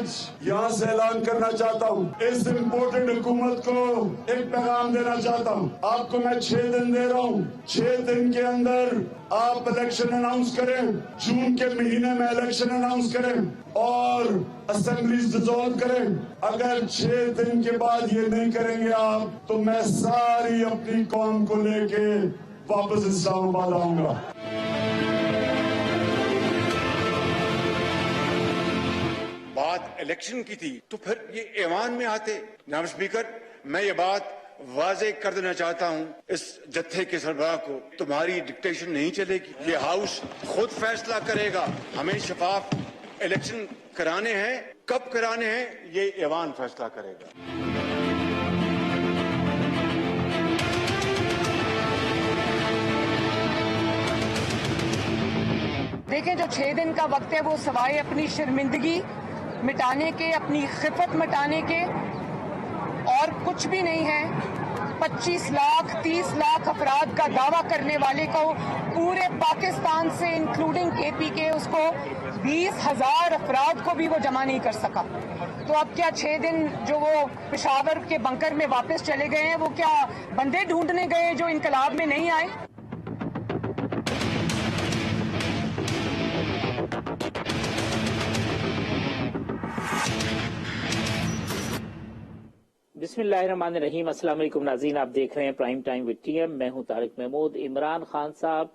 آج یہاں سے اعلان کرنا چاہتا ہوں, اس امپورٹنٹ حکومت کو ایک پیغام دینا چاہتا ہوں. آپ کو میں 6 دن دے رہا ہوں. 6 دن کے اندر آپ الیکشن اناؤنس کریں. جون کے مہینے میں الیکشن اناؤنس کریں اور اسمبلیز ڈسولو کریں. اگر 6 دن کے بعد یہ نہیں کریں گے آپ, تو میں ساری اپنی قوم کو لے کے واپس اسلام آباد آؤں گا. بات الیکشن کی تھی تو پھر یہ ایوان میں آتے. جناب اسپیکر, میں یہ بات واضح کر دینا چاہتا ہوں اس جتھے کے سربراہ کو, تمہاری ڈکٹیشن نہیں چلے گی. یہ ہاؤس خود فیصلہ کرے گا. ہمیں شفاف الیکشن کرانے ہیں, کب کرانے ہیں یہ ایوان فیصلہ کرے گا. دیکھیں, جو 6 دن کا وقت ہے وہ سوائے اپنی شرمندگی مٹانے کے, اپنی خفت مٹانے کے اور کچھ بھی نہیں ہے. 25 لاکھ 30 لاکھ افراد کا دعویٰ کرنے والے کو پورے پاکستان سے انکلوڈنگ اے پی کے اس کو 20,000 افراد کو بھی وہ جمع نہیں کر سکا. تو اب کیا 6 دن جو وہ پشاور کے بنکر میں واپس چلے گئے ہیں, وہ کیا بندے ڈھونڈنے گئے جو انقلاب میں نہیں آئے؟ بسم اللہ الرحمن الرحیم. السلام علیکم ناظرین, آپ دیکھ رہے ہیں prime time with T M. میں ہوں طارق محمود. عمران خان صاحب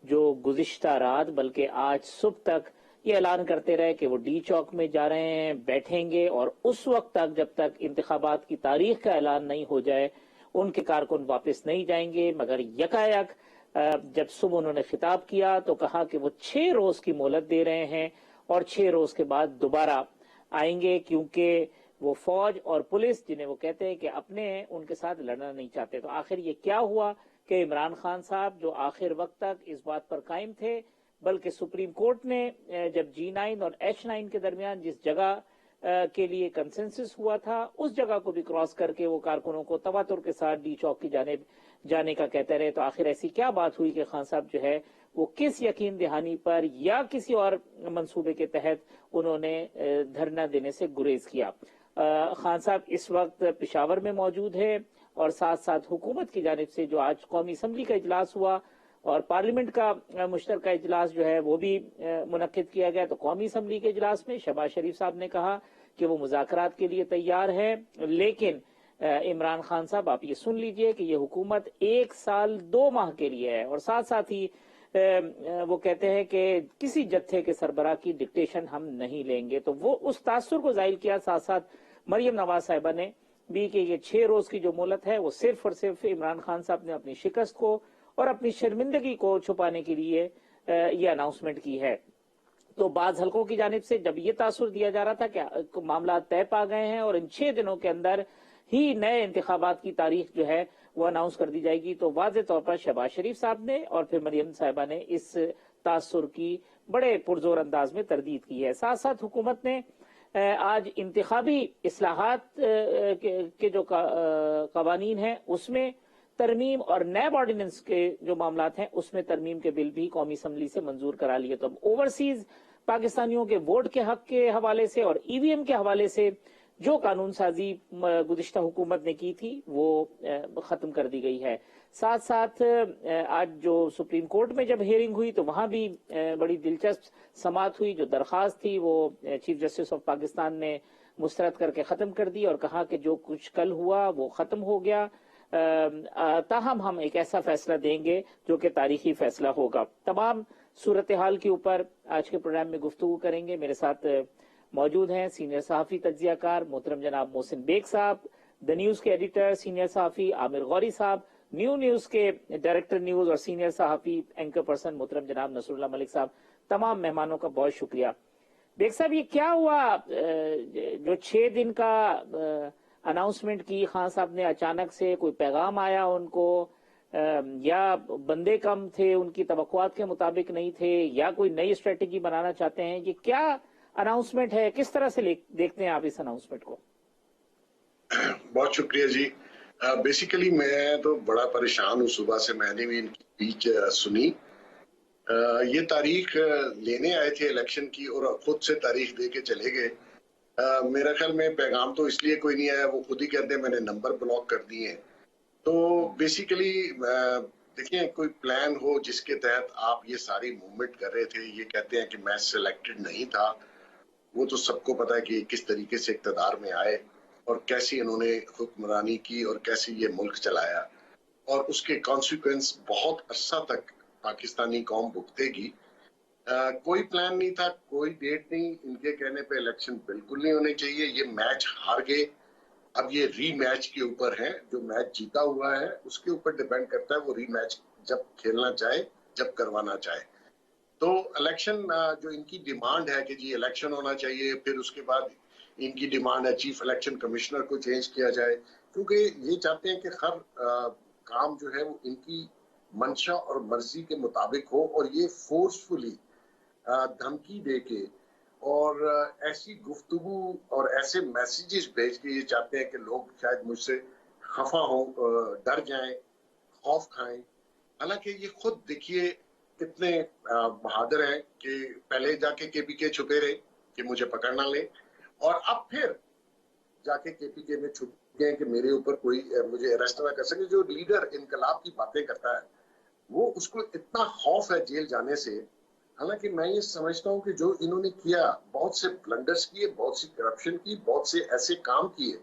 جو گزشتہ رات بلکہ آج صبح تک یہ اعلان کرتے رہے کہ وہ ڈی چوک میں جا رہے ہیں, بیٹھیں گے اور اس وقت تک جب تک انتخابات کی تاریخ کا اعلان نہیں ہو جائے ان کے کارکن واپس نہیں جائیں گے. مگر یکایک جب صبح انہوں نے خطاب کیا تو کہا کہ وہ 6 روز کی مہلت دے رہے ہیں اور 6 روز کے بعد دوبارہ آئیں گے, کیونکہ وہ فوج اور پولیس جنہیں وہ کہتے ہیں کہ اپنے ہیں ان کے ساتھ لڑنا نہیں چاہتے. تو آخر یہ کیا ہوا کہ عمران خان صاحب جو آخر وقت تک اس بات پر قائم تھے, بلکہ سپریم کورٹ نے جب G9 اور H9 کے درمیان جس جگہ کے لیے کنسنسس ہوا تھا اس جگہ کو بھی کراس کر کے وہ کارکنوں کو تواتر کے ساتھ ڈی چوک کی جانب جانے کا کہتے رہے. تو آخر ایسی کیا بات ہوئی کہ خان صاحب جو ہے وہ کس یقین دہانی پر یا کسی اور منصوبے کے تحت انہوں نے دھرنا دینے سے گریز کیا؟ خان صاحب اس وقت پشاور میں موجود ہے اور ساتھ ساتھ حکومت کی جانب سے جو آج قومی اسمبلی کا اجلاس ہوا اور پارلیمنٹ کا مشترکہ اجلاس جو ہے وہ بھی منعقد کیا گیا. تو قومی اسمبلی کے اجلاس میں شہباز شریف صاحب نے کہا کہ وہ مذاکرات کے لیے تیار ہے, لیکن عمران خان صاحب آپ یہ سن لیجئے کہ یہ حکومت 1 سال 2 ماہ کے لیے ہے اور ساتھ ساتھ ہی وہ کہتے ہیں کہ کسی جتھے کے سربراہ کی ڈکٹیشن ہم نہیں لیں گے. تو وہ اس تاثر کو ظاہر کیا ساتھ ساتھ مریم نواز صاحبہ نے بھی کہ یہ 6 روز کی جو مہلت ہے وہ صرف اور صرف عمران خان صاحب نے اپنی شکست کو اور اپنی شرمندگی کو چھپانے کے لیے یہ اناؤنسمنٹ کی ہے. تو بعض حلقوں کی جانب سے جب یہ تاثر دیا جا رہا تھا کہ معاملات طے پا گئے ہیں اور ان 6 دنوں کے اندر ہی نئے انتخابات کی تاریخ جو ہے وہ اناؤنس کر دی جائے گی, تو واضح طور پر شہباز شریف صاحب نے اور پھر مریم صاحبہ نے اس تاثر کی بڑے پرزور انداز میں تردید کی ہے. ساتھ ساتھ حکومت نے آج انتخابی اصلاحات کے جو قوانین ہیں اس میں ترمیم اور نیب آرڈیننس کے جو معاملات ہیں اس میں ترمیم کے بل بھی قومی اسمبلی سے منظور کرا لیے. تو اب اوورسیز پاکستانیوں کے ووٹ کے حق کے حوالے سے اور ای وی ایم کے حوالے سے جو قانون سازی گزشتہ حکومت نے کی تھی وہ ختم کر دی گئی ہے. ساتھ ساتھ آج جو سپریم کورٹ میں جب ہیئرنگ ہوئی تو وہاں بھی بڑی دلچسپ سماعت ہوئی. جو درخواست تھی وہ چیف جسٹس آف پاکستان نے مسترد کر کے ختم کر دی اور کہا کہ جو کچھ کل ہوا وہ ختم ہو گیا, تاہم ہم ایک ایسا فیصلہ دیں گے جو کہ تاریخی فیصلہ ہوگا. تمام صورتحال کے اوپر آج کے پروگرام میں گفتگو کریں گے. میرے ساتھ موجود ہیں سینئر صحافی تجزیہ کار محترم جناب محسن بیگ صاحب, دا نیوز کے ایڈیٹر سینئر صحافی عامر غوری صاحب, نیوز کے ڈائریکٹر نیوز اور سینئر صحافی اینکر پرسن محترم جناب نصر اللہ ملک صاحب. تمام مہمانوں کا بہت شکریہ. بیگ صاحب, یہ کیا ہوا جو 6 دن کا اناؤنسمنٹ کی خان صاحب نے, اچانک سے کوئی پیغام آیا ان کو یا بندے کم تھے, ان کی توقعات کے مطابق نہیں تھے, یا کوئی نئی اسٹریٹجی بنانا چاہتے ہیں؟ یہ کیا اناؤنسمنٹ ہے, کس طرح سے دیکھتے ہیں آپ اس اناؤنسمنٹ کو؟ بہت شکریہ جی. بیسیکلی میں تو بڑا پریشان ہوں, صبح سے میں نے بھی ان کی اسپیچ سنی. یہ تاریخ لینے آئے تھے الیکشن کی اور خود سے تاریخ دے کے چلے گئے. میرا خیال میں پیغام تو اس لیے کوئی نہیں آیا, وہ خود ہی کہتے ہیں میں نے نمبر بلاک کر دیے ہیں. تو بیسیکلی دیکھیں, کوئی پلان ہو جس کے تحت آپ یہ ساری موومنٹ کر رہے تھے. یہ کہتے ہیں کہ میں سلیکٹڈ نہیں تھا, وہ تو سب کو پتا ہے کہ کس طریقے سے اقتدار میں آئے اور کیسی انہوں نے حکمرانی کی اور کیسے یہ ملک چلایا, اور اس کے کانسیکوینس بہت عرصہ تک پاکستانی قوم بھگتے گی. کوئی پلان نہیں تھا, کوئی ڈیٹ نہیں. ان کے کہنے پہ الیکشن بالکل نہیں ہونے چاہیے. یہ میچ ہار گئے, اب یہ ری میچ کے اوپر ہے. جو میچ جیتا ہوا ہے اس کے اوپر ڈیپینڈ کرتا ہے وہ ری میچ جب کھیلنا چاہے, جب کروانا چاہے. تو الیکشن جو ان کی ڈیمانڈ ہے کہ جی الیکشن ہونا چاہیے, پھر اس کے بعد ان کی ڈیمانڈ ہے چیف الیکشن کمشنر کو چینج کیا جائے, کیونکہ یہ چاہتے ہیں کہ ہر کام جو ہے وہ ان کی منشا اور مرضی کے مطابق ہو, اور یہ فورسفلی دھمکی دے کے اور ایسی گفتگو اور ایسے میسیجز بھیج کے یہ چاہتے ہیں کہ لوگ شاید مجھ سے خفا ہوں, ڈر جائیں, خوف کھائیں. حالانکہ یہ خود دیکھیے کتنے بہادر ہیں کہ پہلے جا کے پی کے چھپے رہے کہ مجھے پکڑ نہ لے, اور اب پھر جا کے پی کے میں چھپ گئے کہ میرے اوپر کوئی مجھے اریسٹ نہ کر سکے. جو لیڈر انقلاب کی باتیں کرتا ہے وہ اس کو اتنا خوف ہے جیل جانے سے. حالانکہ میں یہ سمجھتا ہوں کہ جو انہوں نے کیا, بہت سے بلنڈرز کیے, بہت سی کرپشن کی, بہت سے ایسے کام کیے,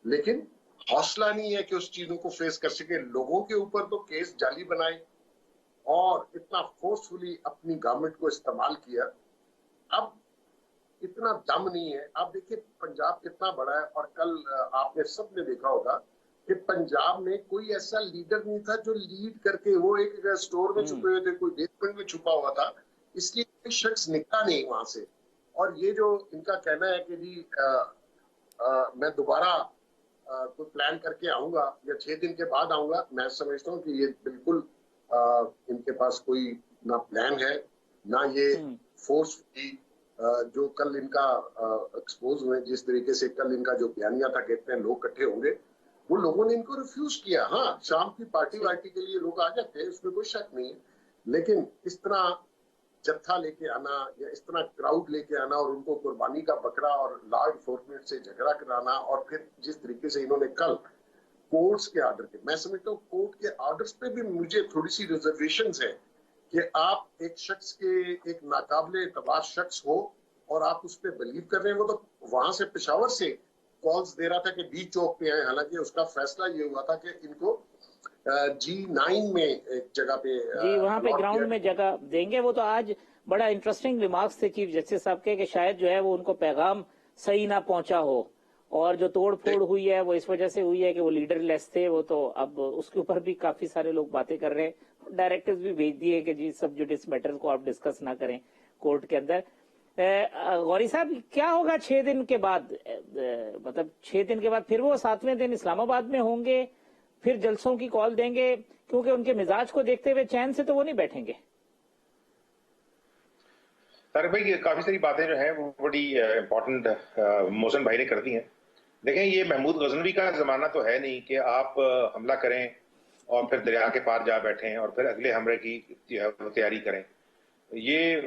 لیکن حوصلہ نہیں ہے کہ اس چیزوں کو فیس کر سکے. لوگوں کے اوپر تو کیس جعلی بنائے اور اتنا فورسفلی اپنی گورنمنٹ کو استعمال کیا. اب اتنا دم نہیں ہے. آپ دیکھیں پنجاب کتنا بڑا ہے, اور کل آپ نے سب نے دیکھا ہوگا کہ پنجاب میں کوئی ایسا لیڈر نہیں تھا جو لیڈ کر کے, وہ ایک سٹور میں چھپے ہوئے تھے, کوئی بیسمنٹ میں چھپا ہوا تھا, اس لیے کوئی شخص نکلا نہیں وہاں سے. اور یہ جو ان کا کہنا ہے کہ جی میں دوبارہ کوئی پلان کر کے آؤں گا یا 6 دن کے بعد آؤں گا, میں سمجھتا ہوں کہ یہ بالکل ان کے پاس کوئی نہ پلان ہے, نہ یہ فورس کی جو کل ان کا ایکسپوز ہوئے, جس طریقے سے کل ان کا جو بیانیہ تھا کہتے ہیں لوگ اکٹھے ہوں گے, وہ لوگوں نے ان کو ریفیوز کیا. ہاں شام کی پارٹی وارٹی کے لیے لوگ آ جاتے ہیں, اس میں کوئی شک نہیں ہے, لیکن اس طرح جتھا لے کے آنا یا اس طرح کراؤڈ لے کے آنا اور ان کو قربانی کا بکرا اور لا انفورسمنٹ سے جھگڑا کرانا, اور پھر جس طریقے سے انہوں نے کل کورٹس کے آرڈر کے, میں سمجھتا ہوں کورٹ کے آرڈرز پہ بھی مجھے تھوڑی سی ریزرویشنز ہیں کہ آپ ایک شخص کے, ایک ناقابل اعتبار شخص ہو اور آپ اس پہ بلیو کر رہے ہیں. وہ تو وہاں سے پشاور سے کالز دے رہا تھا کہ بی چوک پہ آئے, حالانکہ اس کا فیصلہ یہ ہوا تھا کہ ان کو G9 میں ایک جگہ پہ جی وہاں پہ گراؤنڈ میں جگہ دیں گے. وہ تو آج بڑا انٹرسٹنگ ریمارکس تھے چیف جسٹس صاحب کے کہ شاید جو ہے وہ ان کو پیغام صحیح نہ پہنچا ہو, اور جو توڑ پھوڑ ہوئی ہے وہ اس وجہ سے ہوئی ہے کہ وہ لیڈر لیس تھے. وہ تو اب اس کے اوپر بھی کافی سارے لوگ باتیں کر رہے ہیں, ڈائریکٹرز بھی بھیج دیے کہ جی سب جوڈس میٹر کو آپ ڈسکس نہ کریں کورٹ کے اندر. غوری صاحب کیا ہوگا 6 دن کے بعد, مطلب 6 دن کے بعد پھر وہ 7ویں دن اسلام آباد میں ہوں گے, پھر جلسوں کی کال دیں گے, کیونکہ ان کے مزاج کو دیکھتے ہوئے چین سے تو وہ نہیں بیٹھیں گے. طارق بھائی کافی ساری باتیں جو ہیں وہ بڑی امپورٹنٹ محسن بھائی نے کر دی ہیں. دیکھیں یہ محمود غزنوی کا زمانہ تو ہے نہیں کہ آپ حملہ کریں اور پھر دریا کے پار جا بیٹھیں اور پھر اگلے حملے کی تیاری کریں. یہ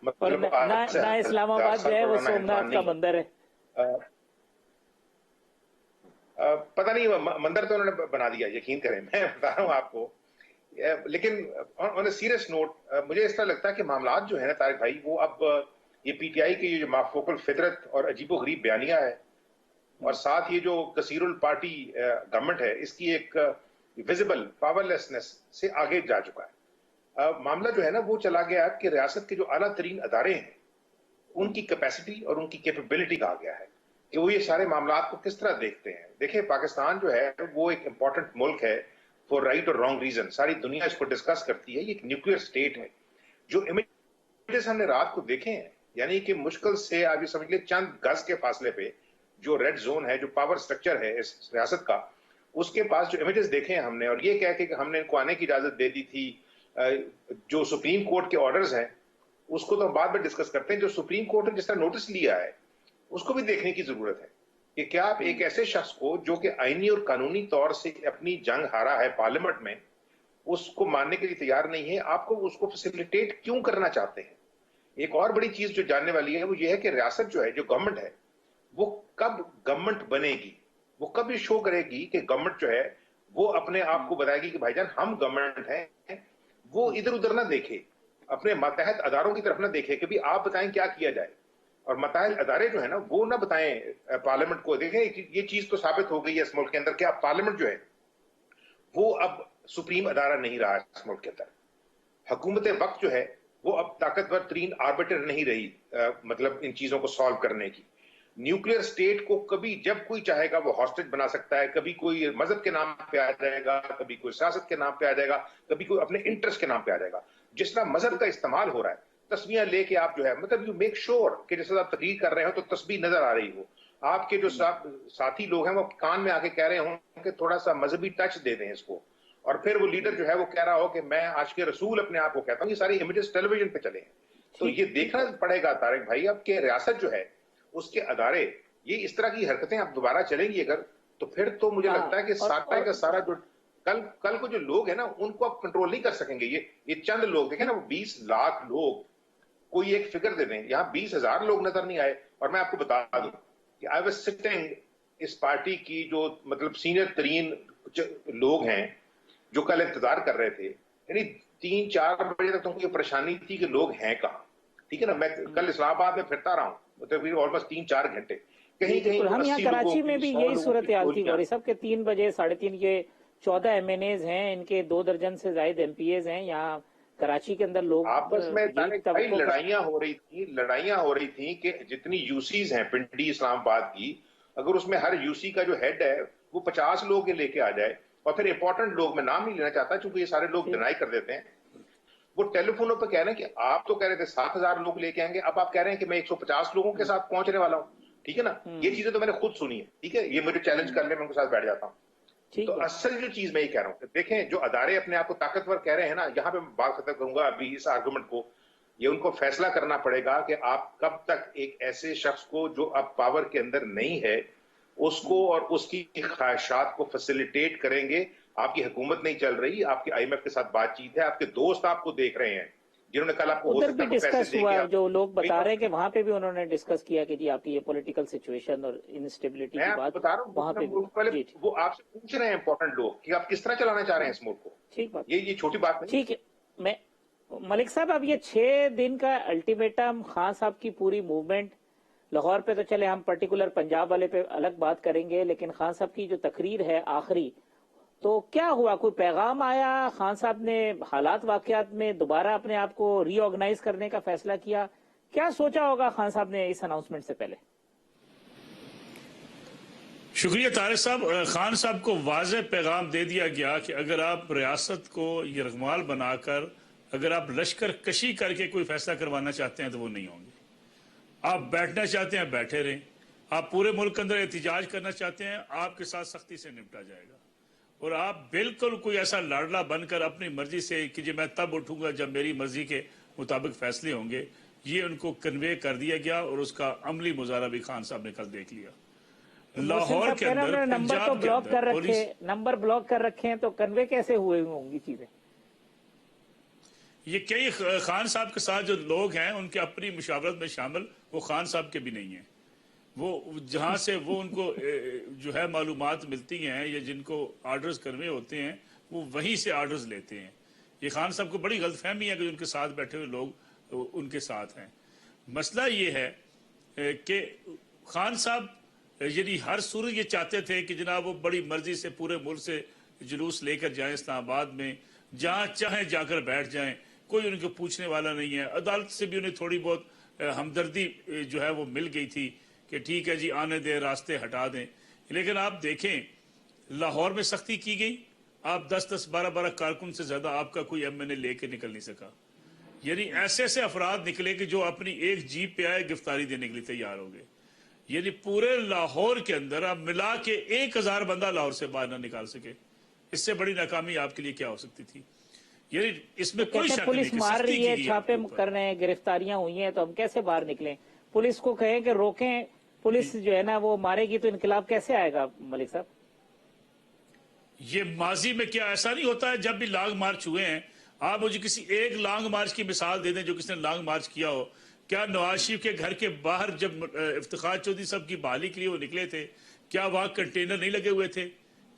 مطلب نہ اسلام آباد جو ہے وہ سومناتھ کا مندر ہے, پتہ نہیں مندر تو انہوں نے بنا دیا, یقین کریں, میں بتا رہا ہوں آپ کو. لیکن آن اے سیریس نوٹ مجھے اس طرح لگتا ہے کہ معاملات جو ہے نا طارق بھائی, وہ اب یہ پی ٹی آئی کی یہ جو مافوق الفطرت اور عجیب و غریب بیانیہ ہے, اور ساتھ یہ جو کثیر الپارٹی گورنمنٹ ہے, اس کی ایک ویزیبل پاور لیسنس سے آگے جا چکا ہے. معاملہ جو ہے نا وہ چلا گیا کہ ریاست کے جو اعلیٰ ترین ادارے ہیں ان کی کیپیسٹی اور ان کی کیپیبلٹی کہا گیا ہے کہ وہ یہ سارے معاملات کو کس طرح دیکھتے ہیں. دیکھیں پاکستان جو ہے وہ ایک امپورٹنٹ ملک ہے فور رائٹ اور رانگ ریزن, ساری دنیا اس کو ڈسکس کرتی ہے. یہ ایک نیوکلیئر سٹیٹ ہے. جو امیجز ہم نے رات کو دیکھے ہیں, یعنی کہ مشکل سے آپ یہ سمجھ لیں چند گز کے فاصلے پہ جو ریڈ زون ہے, جو پاور سٹرکچر ہے اس ریاست کا, اس کے پاس جو امیجز دیکھے ہیں ہم نے, اور یہ کہہ کے کہ ہم نے ان کو آنے کی اجازت دے دی تھی, جو سپریم کورٹ کے آرڈرز ہیں اس کو تو ہم بعد میں ڈسکس کرتے ہیں. جو سپریم کورٹ نے جس طرح نوٹس لیا ہے اس کو بھی دیکھنے کی ضرورت ہے کہ کیا آپ ایک ایسے شخص کو جو کہ آئینی اور قانونی طور سے اپنی جنگ ہارا ہے پارلیمنٹ میں, اس کو ماننے کے لیے تیار نہیں ہے, آپ کو اس کو فیسیلیٹیٹ کیوں کرنا چاہتے ہیں؟ एक और बड़ी चीज जो जानने वाली है वो ये है कि रियासत जो है, जो गवर्नमेंट है, वो कब गवर्नमेंट बनेगी, वो कब ये शो करेगी कि गवर्नमेंट जो है वो अपने आप को बताएगी कि भाईजान हम गवर्नमेंट हैं। वो इधर उधर ना देखे, अपने मातहत अदारों की तरफ ना देखे कि भी आप बताएं क्या किया जाए, और मातहत अदारे जो है ना वो ना बताएं पार्लियामेंट को। देखें ये चीज तो साबित हो गई है इस मुल्क के अंदर कि अब पार्लियामेंट जो है वो अब सुप्रीम अदारा नहीं रहा इस मुल्क के अंदर। हुकूमत वक्त जो है वो अब ताकतवर तरीन आर्बिटर नहीं रही, मतलब इन चीजों को सॉल्व करने की। न्यूक्लियर स्टेट को कभी जब कोई चाहेगा वो हॉस्टेज बना सकता है, कभी कोई मजहब के नाम पे आ जाएगा, कभी कोई सियासत के नाम पे आ जाएगा, कभी कोई अपने इंटरेस्ट के नाम पे आ जाएगा। जिस तरह मजहब का इस्तेमाल हो रहा है, तस्वीरें लेके आप जो है, मतलब यू मेक श्योर कि जैसे आप तकरीर कर रहे हो तो तस्वीर नजर आ रही हो, आपके जो साथी लोग हैं वो कान में आके कह रहे हो कि थोड़ा सा मजहबी टच दे दें इसको, और फिर वो लीडर जो है वो कह रहा हो कि मैं आज के रसूल अपने आप को कहता हूँ। ये सारी इमेजेस टेलीविजन पे चले हैं, तो ये देखना पड़ेगा तारिक भाई अब कि रियासत जो है उसके अदारे ये इस तरह की हरकतें अब दोबारा चलेंगी अगर, तो फिर तो मुझे लगता है कि सारा का सारा जो कल को जो लोग हैं ना उनको आप कंट्रोल नहीं कर सकेंगे। ये चंद लोग देखें ना, वो 20 लाख लोग, कोई एक फिगर दे दें, यहाँ 20,000 लोग नजर नहीं आए। और मैं आपको बता दूं कि आई वाज सिटिंग, इस पार्टी की जो मतलब सीनियर तरीन लोग हैं जो कल इंतजार कर रहे थे, यानी 3-4 बजे तक तो उनको ये परेशानी थी कि लोग हैं कहाँ। ठीक है ना, मैं कल इस्लामाबाद में फिरता रहा हूँ मतलब ऑलमोस्ट 3-4 घंटे, कहीं कहीं हम यहाँ कराची में भी यही सूरत हाल थी गौरी साहब के 3 बजे 3:30 ये 14 MNAs हैं, इनके 2 दर्जन से ज्यादा MPAs हैं यहाँ कराची के अंदर। लोग आपस में लड़ाइयां हो रही थी कि जितनी यूसीज हैं पिंडी इस्लामाबाद की, अगर उसमें हर यूसी का जो हेड है वो 50 लोग लेके आ जाए, और फिर इंपॉर्टेंट लोग, मैं नाम नहीं लेना चाहता क्योंकि ये सारे लोग डिनाई कर देते हैं, वो टेलीफोनों पे कह रहे हैं कि आप तो कह रहे थे 7,000 लोग लेके आएंगे, अब आप कह रहे हैं कि मैं 150 लोगों के साथ पहुंचने वाला हूं। ठीक है ना, ये चीजें तो मैंने खुद सुनी है। ठीक है, ये मुझे चैलेंज कर ले, मैं उनके साथ बैठ जाता हूँ। तो असल जो चीज मैं ये कह रहा हूँ, देखें जो अदारे अपने आप को ताकतवर कह रहे हैं ना, यहाँ पे मैं बात खत्म करूंगा अभी इस आर्गुमेंट को, ये उनको फैसला करना पड़ेगा कि आप कब तक एक ऐसे शख्स को जो अब पावर के अंदर नहीं है उसको और उसकी ख्वाहिशात को फैसिलिटेट करेंगे। आपकी हुकूमत नहीं चल रही, आपकी IMF के साथ बातचीत है, आपके दोस्त आपको देख रहे हैं जिन्होंने कल आपको उधर भी डिस्कस हुआ, जो लोग बता रहे हैं कि वहां पे भी उन्होंने डिस्कस किया कि जी आपकी ये पॉलिटिकल सिचुएशन और इंस्टेबिलिटी की बात बता रहा हूँ, वहां पे वो आपसे पूछ रहे हैं इंपॉर्टेंट लोग कि आप किस तरह चलाना चाह रहे हैं इस मुल्क को। ठीक बात, ये छोटी बात नहीं। ठीक है, मैं मलिक साहब अब ये 6 दिन का अल्टीमेटम, खान साहब की पूरी मूवमेंट लाहौर पे तो चले हम पर्टिकुलर पंजाब वाले पे अलग बात करेंगे, लेकिन खान साहब की जो तकरीर है आखिरी, तो क्या हुआ, कोई पैगाम आया? खान साहब ने हालात वाकयात में दोबारा अपने आप को रीऑर्गेनाइज करने का फैसला किया? क्या सोचा होगा खान साहब ने इस अनाउंसमेंट से पहले? शुक्रिया तारिक साहब। खान साहब को वाज़ेह पैगाम दे दिया गया कि अगर आप रियासत को यरगमाल बनाकर अगर आप लश्कर कशी करके कोई फैसला करवाना चाहते हैं तो वो नहीं होंगे। आप बैठना चाहते हैं बैठे रहें, आप पूरे मुल्क के अंदर एहतिजाज करना चाहते हैं आपके साथ सख्ती से निपटा जाएगा, और आप बिल्कुल कोई ऐसा लाडला बनकर अपनी मर्जी से कि जी मैं तब उठूंगा जब मेरी मर्जी के मुताबिक फैसले होंगे, ये उनको कन्वे कर दिया गया और उसका अमली मुजाहरा भी खान साहब ने कल देख लिया। लाहौर के अंदर नंबर तो ब्लॉक कर रखे, नंबर ब्लॉक कर रखे हैं, तो कन्वे कैसे हुए होंगी चीजें? ये कई खान साहब के साथ जो लोग हैं उनके अपनी मुशावरत में शामिल वो खान साहब के भी नहीं है। वो जहां से वो उनको जो है मालूमात मिलती हैं या जिनको आर्डर्स करने होते हैं वो वहीं से आर्डर्स लेते हैं। ये खान साहब को बड़ी गलतफहमी है कि उनके साथ बैठे हुए लोग उनके साथ हैं। मसला ये है कि खान साहब यदि हर सूरत ये चाहते थे कि जनाब वो बड़ी मर्जी से पूरे मुल्क से जुलूस लेकर जाएं इस्लामाबाद में, जहाँ चाहे जाकर बैठ जाएं, कोई उनको पूछने वाला नहीं है। अदालत से भी उन्हें थोड़ी बहुत हमदर्दी जो है वो मिल गई थी कि ठीक है जी आने दें, रास्ते हटा दें। लेकिन आप देखें लाहौर में सख्ती की गई, आप 10-10, 12-12 कारकुन से ज्यादा आपका कोई MNA लेके निकल नहीं सका। यानी ऐसे ऐसे अफराद निकले कि जो अपनी एक जीप पे आए गिरफ्तारी देने के लिए तैयार हो गए। यानी पूरे लाहौर के अंदर आप मिला के 1000 बंदा लाहौर से बाहर ना निकाल सके। इससे बड़ी नाकामी आपके लिए क्या हो सकती थी? यानी इसमें कोई शक नहीं। पुलिस मार रही है, छापे कर रहे हैं, गिरफ्तारियां हुई हैं, तो हम कैसे बाहर निकलें? पुलिस को कहें कि रोकें, पुलिस जो है ना वो मारेगी, तो इनकलाब कैसे आएगा मलिक साहब? ये माजी में क्या ऐसा नहीं होता है जब भी लॉन्ग मार्च हुए हैं? आप मुझे किसी एक लॉन्ग मार्च की मिसाल दे दें जो किसी ने लॉन्ग मार्च किया हो क्या नवाज शरीफ के घर के बाहर जब इफ्तिखार चौधरी साहब की बहाली के लिए वो निकले थे, क्या वहां कंटेनर नहीं लगे हुए थे?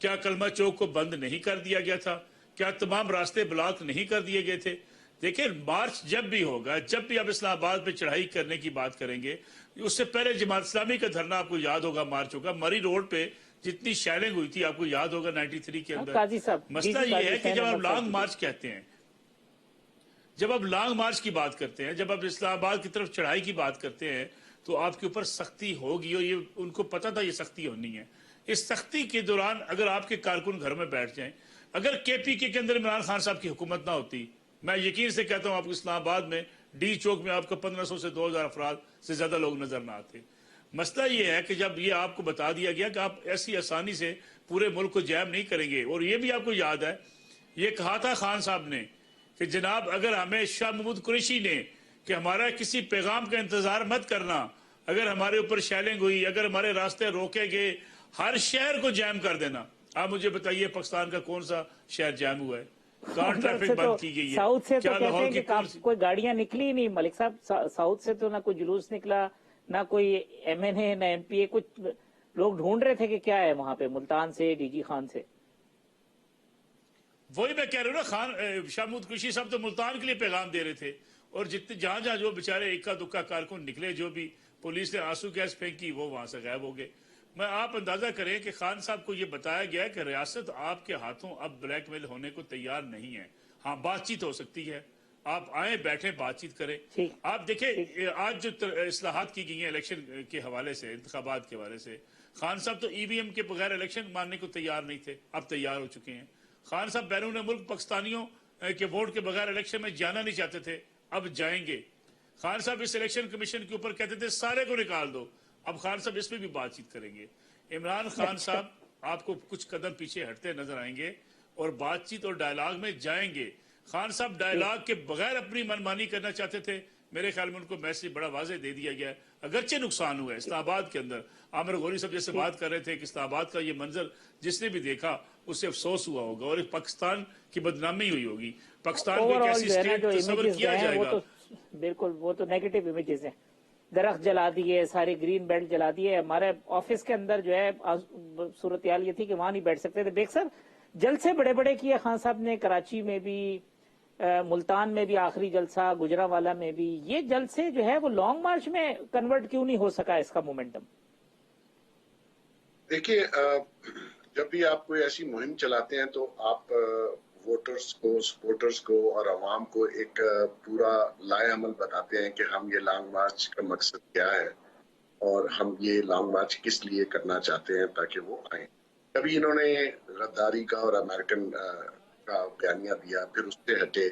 क्या कलमा चौक को बंद नहीं कर दिया गया था? क्या तमाम रास्ते ब्लॉक नहीं कर दिए गए थे? देखिए, मार्च जब भी होगा, जब भी आप इस्लामाबाद पे चढ़ाई करने की बात करेंगे, उससे पहले जमात इस्लामी का धरना आपको याद होगा, मार्च होगा, मरी रोड पे जितनी शेलिंग हुई थी आपको याद होगा 93 के अंदर। काजी साहब, मसला डीजी ये काजी है कि जब हुसैन आप लॉन्ग मार्च कहते हैं, जब आप लॉन्ग मार्च की बात करते हैं, जब आप इस्लामाबाद की तरफ चढ़ाई की बात करते हैं, तो आपके ऊपर सख्ती होगी, और ये उनको पता था ये सख्ती होनी है। इस सख्ती के दौरान अगर आपके कारकुन घर में बैठ जाएं, अगर केपीके के अंदर इमरान खान साहब की हुकूमत ना होती, मैं यकीन से कहता हूं आपको इस्लामाबाद में डी चौक में आपको 1500 से 2000 अफराद से ज्यादा लोग नजर ना आते। मसला ये है कि जब ये आपको बता दिया गया कि आप ऐसी आसानी से पूरे मुल्क को जैम नहीं करेंगे, और ये भी आपको याद है, ये कहा था खान साहब ने कि जनाब अगर हमें शाह महमूद कुरैशी ने कि हमारा किसी पैगाम का इंतजार मत करना, अगर हमारे ऊपर शेलिंग हुई, अगर हमारे रास्ते रोके गए, हर शहर को जैम कर देना। आप मुझे बताइए पाकिस्तान का कौन सा शहर जैम हुआ है? कहाँ ट्रैफिक बंद की गई है? साउथ से तो क्या कहते लाहौर हैं की कि कोई गाड़ियां निकली ही नहीं मलिक साहब। साउथ से तो ना कोई जुलूस निकला, ना कोई MNA ना MPA, कुछ लोग ढूंढ रहे थे कि क्या है वहां पे मुल्तान से, DG खान से। वही मैं कह रहा हूँ ना, शाह महमूद कुरैशी साहब तो मुल्तान के लिए पैगाम दे रहे थे, और जितने जहां जहां जो बेचारे इक्का दुक्का कारकुन निकले, जो भी पुलिस ने आंसू गैस फेंकी, वो वहां से गायब हो गए। मैं आप अंदाजा करें कि खान साहब को ये बताया गया कि रियासत आपके हाथों अब ब्लैकमेल होने को तैयार नहीं है। हाँ, बातचीत हो सकती है, आप आए बैठे बातचीत करें। आप देखें आज जो इस्लाहात की गई हैं इलेक्शन के हवाले से, इंतखाबात के हवाले से, खान साहब तो EVM के बगैर इलेक्शन मानने को तैयार नहीं थे, अब तैयार हो चुके हैं। खान साहब बैरून मुल्क पाकिस्तानियों के वोट के बगैर इलेक्शन में जाना नहीं चाहते थे, अब जाएंगे। खान साहब इस इलेक्शन कमीशन के ऊपर कहते थे सारे को निकाल दो, अब खान साहब इस पे भी बातचीत करेंगे। इमरान खान साहब आपको कुछ कदम पीछे हटते नजर आएंगे और बातचीत और डायलॉग में जाएंगे। खान साहब डायलॉग के बगैर अपनी मनमानी करना चाहते थे, मेरे ख्याल में उनको मैसेज बड़ा वाजे दे दिया गया है। अगरचे नुकसान हुआ है इस्लामाबाद के अंदर, आमिर गौरी साहब जैसे बात कर रहे थे कि इस्लामाबाद का ये मंजर जिसने भी देखा उससे अफसोस हुआ होगा, और पाकिस्तान की बदनामी हुई होगी। पाकिस्तान को एक ऐसी स्टेट तस्वर किया जाएगा, बिल्कुल वो तो नेगेटिव इमेजेस हैं। दरख्त जला दिए, सारे ग्रीन बेल्ट जला दिए। हमारे ऑफिस के अंदर जो है सूरत हाल ये थी कि वहां नहीं बैठ सकते थे। बेग सर, जलसे बड़े बड़े किए खान साहब ने, कराची में भी, मुल्तान में भी आखिरी जलसा, गुजरावाला में भी। ये जलसे जो है वो लॉन्ग मार्च में कन्वर्ट क्यों नहीं हो सका इसका मोमेंटम? देखिए, जब भी आप कोई ऐसी मुहिम चलाते हैं तो आप वोटर्स को, सपोर्टर्स को और अवाम को एक पूरा लाएअमल बताते हैं कि हम ये लॉन्ग मार्च का मकसद क्या है और हम ये लॉन्ग मार्च किस लिए करना चाहते हैं ताकि वो आए। कभी इन्होंने गद्दारी का और अमेरिकन का बयानिया दिया, फिर उससे हटे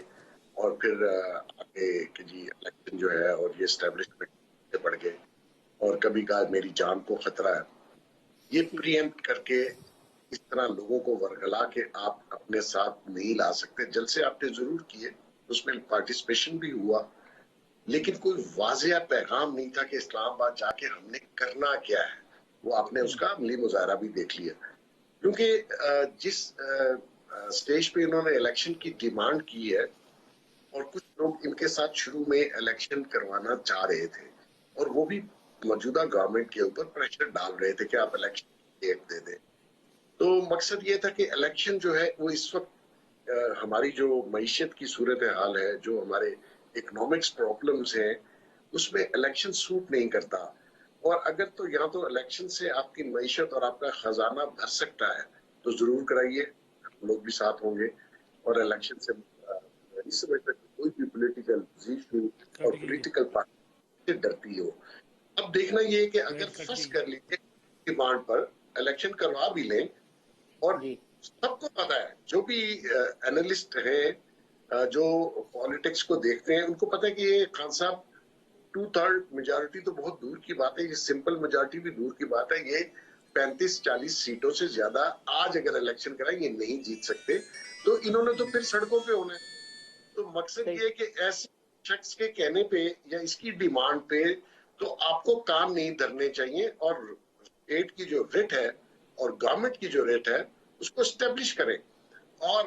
और फिर आगे कि जी इलेक्शन जो है और ये एस्टेब्लिशमेंट से बढ़ गए, और कभी कहा मेरी जान को खतरा है। ये प्रीएम्प्ट करके इस तरह लोगों को वर्गला के आप अपने साथ नहीं ला सकते। जलसे आपने जरूर किए, उसमें पार्टिसिपेशन भी हुआ, लेकिन कोई वाज़ेह पैगाम नहीं था कि इस्लामाबाद जाके हमने करना क्या है। वो आपने उसका अमली मुजाहरा भी देख लिया, क्योंकि जिस स्टेज पे इन्होंने इलेक्शन की डिमांड की है और कुछ लोग इनके साथ शुरू में इलेक्शन करवाना चाह रहे थे और वो भी मौजूदा गवर्नमेंट के ऊपर प्रेशर डाल रहे थे कि आप इलेक्शन डेट दे दें। तो मकसद ये था कि इलेक्शन जो है वो इस वक्त हमारी जो मईशत की सूरत हाल है, जो हमारे इकोनॉमिक्स प्रॉब्लम्स हैं, उसमें इलेक्शन सूट नहीं करता। और अगर तो यहाँ तो इलेक्शन से आपकी मईशत और आपका खजाना भर सकता है तो जरूर कराइए, हम लोग भी साथ होंगे। और इलेक्शन से इस समय तक कोई भी पोलिटिकल इशू और पोलिटिकल पार्टी से डरती हो। अब देखना ये है कि अगर फंस कर लीजिए डिमांड पर इलेक्शन करवा भी लें, और सबको पता है, जो भी एनालिस्ट हैं, जो पॉलिटिक्स को देखते हैं, उनको पता है कि ये खान साहब 2/3 मेजॉरिटी तो बहुत दूर की बात है, ये सिंपल मेजॉरिटी भी दूर की बात है। ये 35-40 सीटों से ज्यादा आज अगर इलेक्शन कराएं ये नहीं जीत सकते, तो इन्होंने तो फिर सड़कों पे होना है। तो मकसद ये है कि ऐसे शख्स के कहने पे या इसकी डिमांड पे तो आपको काम नहीं धरने चाहिए, और स्टेट की जो रेट है और गवर्नमेंट की जो रेट है उसको स्टेब्लिश करें। और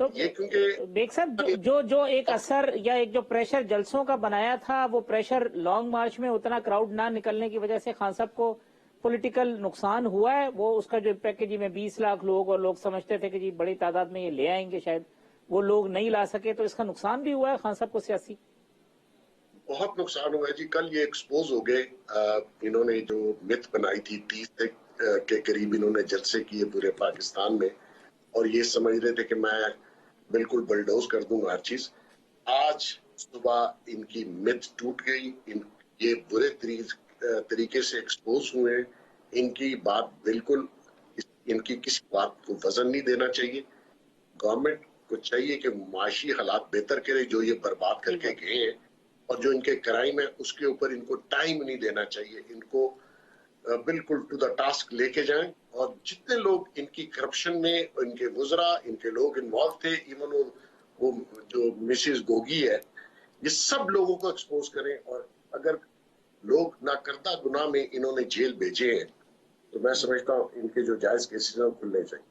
तो ये क्योंकि बेग साहब जो एक असर या एक जो प्रेशर जलसों का बनाया था, वो प्रेशर लॉन्ग मार्च में उतना क्राउड ना निकलने की वजह से खान साहब को पॉलिटिकल नुकसान हुआ है। वो उसका जो इम्पैक्ट कि जी में 20 लाख लोग, और लोग समझते थे कि जी बड़ी तादाद में ये ले आएंगे, शायद वो लोग नहीं ला सके, तो इसका नुकसान भी हुआ है खान साहब को सियासी? बहुत नुकसान हुआ है जी। कल ये एक्सपोज हो गए, इन्होंने जो मिथ बनाई थी 30 के करीब इन्होंने जलसे किए पूरे पाकिस्तान में, और ये समझ रहे थे कि मैं बिल्कुल बलडोज कर दूंगा हर चीज। आज सुबह इनकी मिथ टूट गई, ये बुरे तरीके से एक्सपोज हुए। इनकी बात बिल्कुल, इनकी किसी बात को वजन नहीं देना चाहिए। गवर्नमेंट को चाहिए कि माशी हालात बेहतर करे, जो ये बर्बाद करके गए हैं, और जो इनके क्राइम है उसके ऊपर इनको टाइम नहीं देना चाहिए। इनको बिल्कुल टू द टास्क लेके जाएं, और जितने लोग इनकी करप्शन में, इनके वुजरा, इनके लोग इन्वॉल्व थे, इवन वो जो मिसेस गोगी है, ये सब लोगों को एक्सपोज करें। और अगर लोग नाकर्दा गुनाह में इन्होंने जेल भेजे हैं, तो मैं समझता हूँ इनके जो जायज केसेस हैं खुलने चाहिए।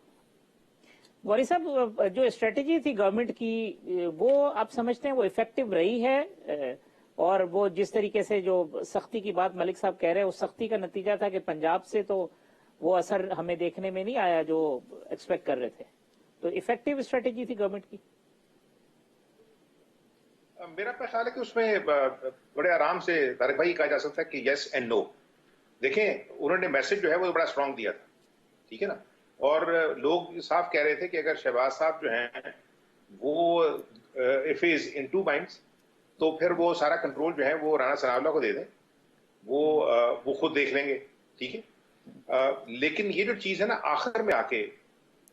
गौरी साहब, जो स्ट्रेटेजी थी गवर्नमेंट की, वो आप समझते हैं वो इफेक्टिव रही है? और वो जिस तरीके से जो सख्ती की बात मलिक साहब कह रहे हैं, उस सख्ती का नतीजा था कि पंजाब से तो वो असर हमें देखने में नहीं आया जो एक्सपेक्ट कर रहे थे। तो इफेक्टिव स्ट्रेटेजी थी गवर्नमेंट की? मेरा ख्याल है कि उसमें बड़े आराम से तारिक भाई कहा जा सकता है कि यस एंड नो। देखें, उन्होंने मैसेज जो है वो बड़ा स्ट्रांग दिया था, ठीक है ना, और लोग साफ कह रहे थे कि अगर शहबाज साहब जो हैं वो if is in two minds, तो फिर वो सारा कंट्रोल जो है वो राणा सनाउल्लाह को दे दें, वो खुद देख लेंगे, ठीक है। लेकिन ये जो चीज है ना आखिर में आके,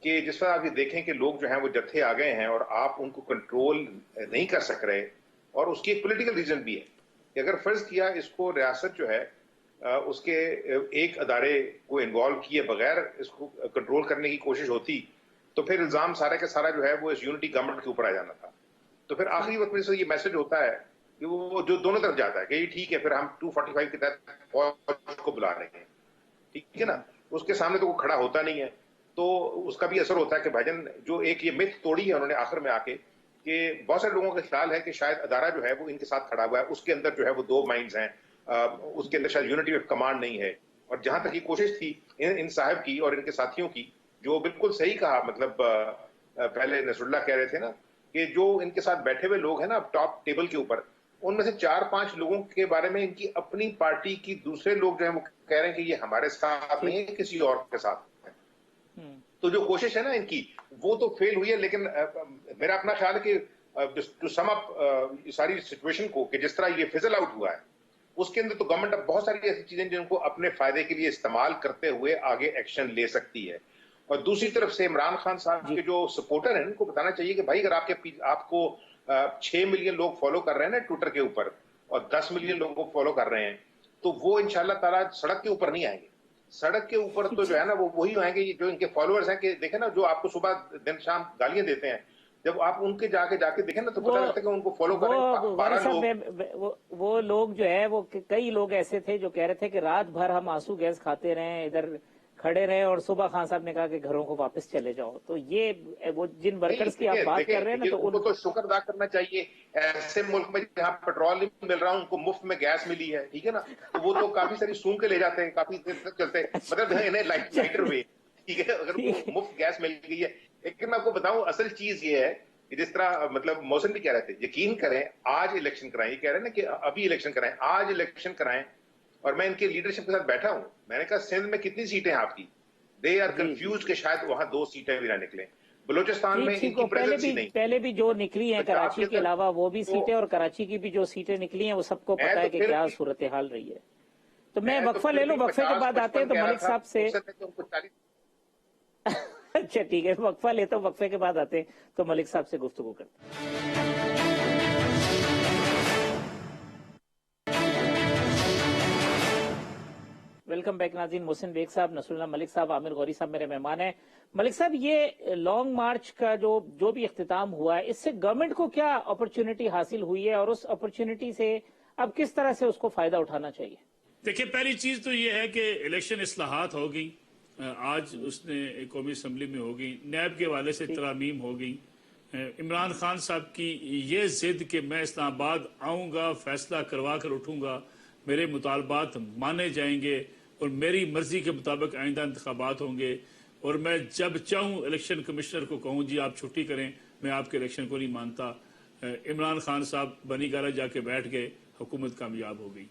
कि जिस पर आप ये देखें कि लोग जो हैं वो जत्थे आ गए हैं और आप उनको कंट्रोल नहीं कर सक रहे, और उसकी एक पॉलिटिकल रीजन भी है कि अगर फर्ज किया इसको रियासत जो है उसके एक अदारे को इन्वॉल्व किए बगैर इसको कंट्रोल करने की कोशिश होती, तो फिर इल्जाम सारे का सारा जो है वो इस यूनिटी गवर्नमेंट के ऊपर आ जाना था। तो फिर आखिरी वक्त में से ये मैसेज होता है कि वो जो दोनों तरफ जाता है कि ये ठीक है, फिर हम 245 के तहत फौज को बुला रहे हैं, ठीक है ना, उसके सामने तो वो खड़ा होता नहीं है, तो उसका भी असर होता है कि भाईजान जो एक ये मिथ तोड़ी है उन्होंने आखिर में आके, कि बहुत सारे लोगों का ख्याल है कि शायद अदारा जो है वो इनके साथ खड़ा हुआ है, उसके अंदर जो है वो दो माइंड्स हैं, उसके अंदर शायद यूनिटी ऑफ कमांड नहीं है। और जहां तक ये कोशिश थी इन साहब की और इनके साथियों की, जो बिल्कुल सही कहा, मतलब पहले नसरुल्लाह कह रहे थे ना कि जो इनके साथ बैठे हुए लोग हैं ना टॉप टेबल के ऊपर, उनमें से 4-5 लोगों के बारे में इनकी अपनी पार्टी की दूसरे लोग जो है वो कह रहे हैं कि ये हमारे साथ नहीं है, किसी और के साथ है। तो जो कोशिश है ना इनकी, वो तो फेल हुई है। लेकिन मेरा अपना ख्याल है कि टू सम अप सारी सिचुएशन को, कि जिस तरह ये फिजल आउट हुआ है, उसके अंदर तो गवर्नमेंट अब बहुत सारी ऐसी चीजें जिनको अपने फायदे के लिए इस्तेमाल करते हुए आगे एक्शन ले सकती है। और दूसरी तरफ से इमरान खान साहब के जो सपोर्टर हैं उनको बताना चाहिए कि भाई अगर आपको 6 मिलियन लोग फॉलो कर रहे हैं ना ट्विटर के ऊपर, और 10 मिलियन लोगों को फॉलो कर रहे हैं, तो वो इंशाल्लाह ताला सड़क के ऊपर नहीं आएंगे। सड़क के ऊपर तो जो है ना वो वही आएंगे जो इनके फॉलोअर्स हैं, कि देखे ना जो आपको सुबह दिन शाम गालियां देते हैं, जब आप उनके जाके देखें ना तो पता लगता है कि उनको फॉलो करें। वो लोग जो है वो कई लोग ऐसे थे जो कह रहे थे कि रात भर हम आंसू गैस खाते रहे, इधर खड़े रहे, और सुबह खान साहब ने कहा कि घरों को वापस चले जाओ। तो ये वो जिन वर्कर्स की आप बात कर रहे हैं ना, तो उनको तो शुक्र अदा करना चाहिए। ऐसे मुल्क में जहाँ पेट्रोल नहीं मिल रहा, उनको मुफ्त में गैस मिली है, ठीक है ना, तो वो लोग काफी सारी सूंघ के ले जाते हैं, काफी देर तक चलते हैं, मतलब इन्हें लाइटर वे, ठीक है, अगर उनको मुफ्त गैस मिल गई है। लेकिन मैं आपको बताऊं असल चीज ये है कि जिस तरह मतलब मौसम भी कह रहे थे, यकीन करें आज इलेक्शन कराएं, ये कह रहे हैं ना कि अभी इलेक्शन कराएं, आज इलेक्शन कराएं, और मैं इनके लीडरशिप के साथ बैठा हूं, मैंने कहा सिंध में कितनी सीटें हैं आपकी, दे आर कंफ्यूज कि शायद वहां 2 सीटें भी ना निकले। बलूचिस्तान में इनकी प्रेजेंस ही नहीं, पहले भी जो निकली है कराची के अलावा वो भी सीटें, और कराची की भी जो सीटें निकली हैं वो सबको पता है कि क्या सूरत हाल रही है। तो मैं वक्फा ले लूं, वक्फे के बाद आते हैं तो मलिक साहब से। अच्छा ठीक है, वक्फा लेता हूं, वक्फे के बाद आते हैं तो मलिक साहब से गुफ्तगू करते हैं। वेलकम बैक नाज़रीन। मोहसिन बेग साहब, नसरुल्लाह मलिक साहब, आमिर गौरी साहब मेरे मेहमान हैं। मलिक साहब, ये लॉन्ग मार्च का जो भी इख्तिताम हुआ है, इससे गवर्नमेंट को क्या अपॉर्चुनिटी हासिल हुई है, और उस अपॉर्चुनिटी से अब किस तरह से उसको फायदा उठाना चाहिए? देखिए, पहली चीज तो ये है कि इलेक्शन इस्लाहात हो गई, आज उसने कौमी असम्बली में हो गई, नैब के हवाले से तरामीम हो गई, इमरान खान साहब की ये जिद कि मैं इस्लामाबाद आऊँगा, फैसला करवा कर उठूँगा, मेरे मुतालबात माने जाएंगे और मेरी मर्जी के मुताबिक आइंदा इंतखाबात होंगे और मैं जब चाहूँ इलेक्शन कमिश्नर को कहूँ जी आप छुट्टी करें, मैं आपके इलेक्शन को नहीं मानता। इमरान खान साहब बनी गारा जाके बैठ गए, हुकूमत कामयाब हो गई।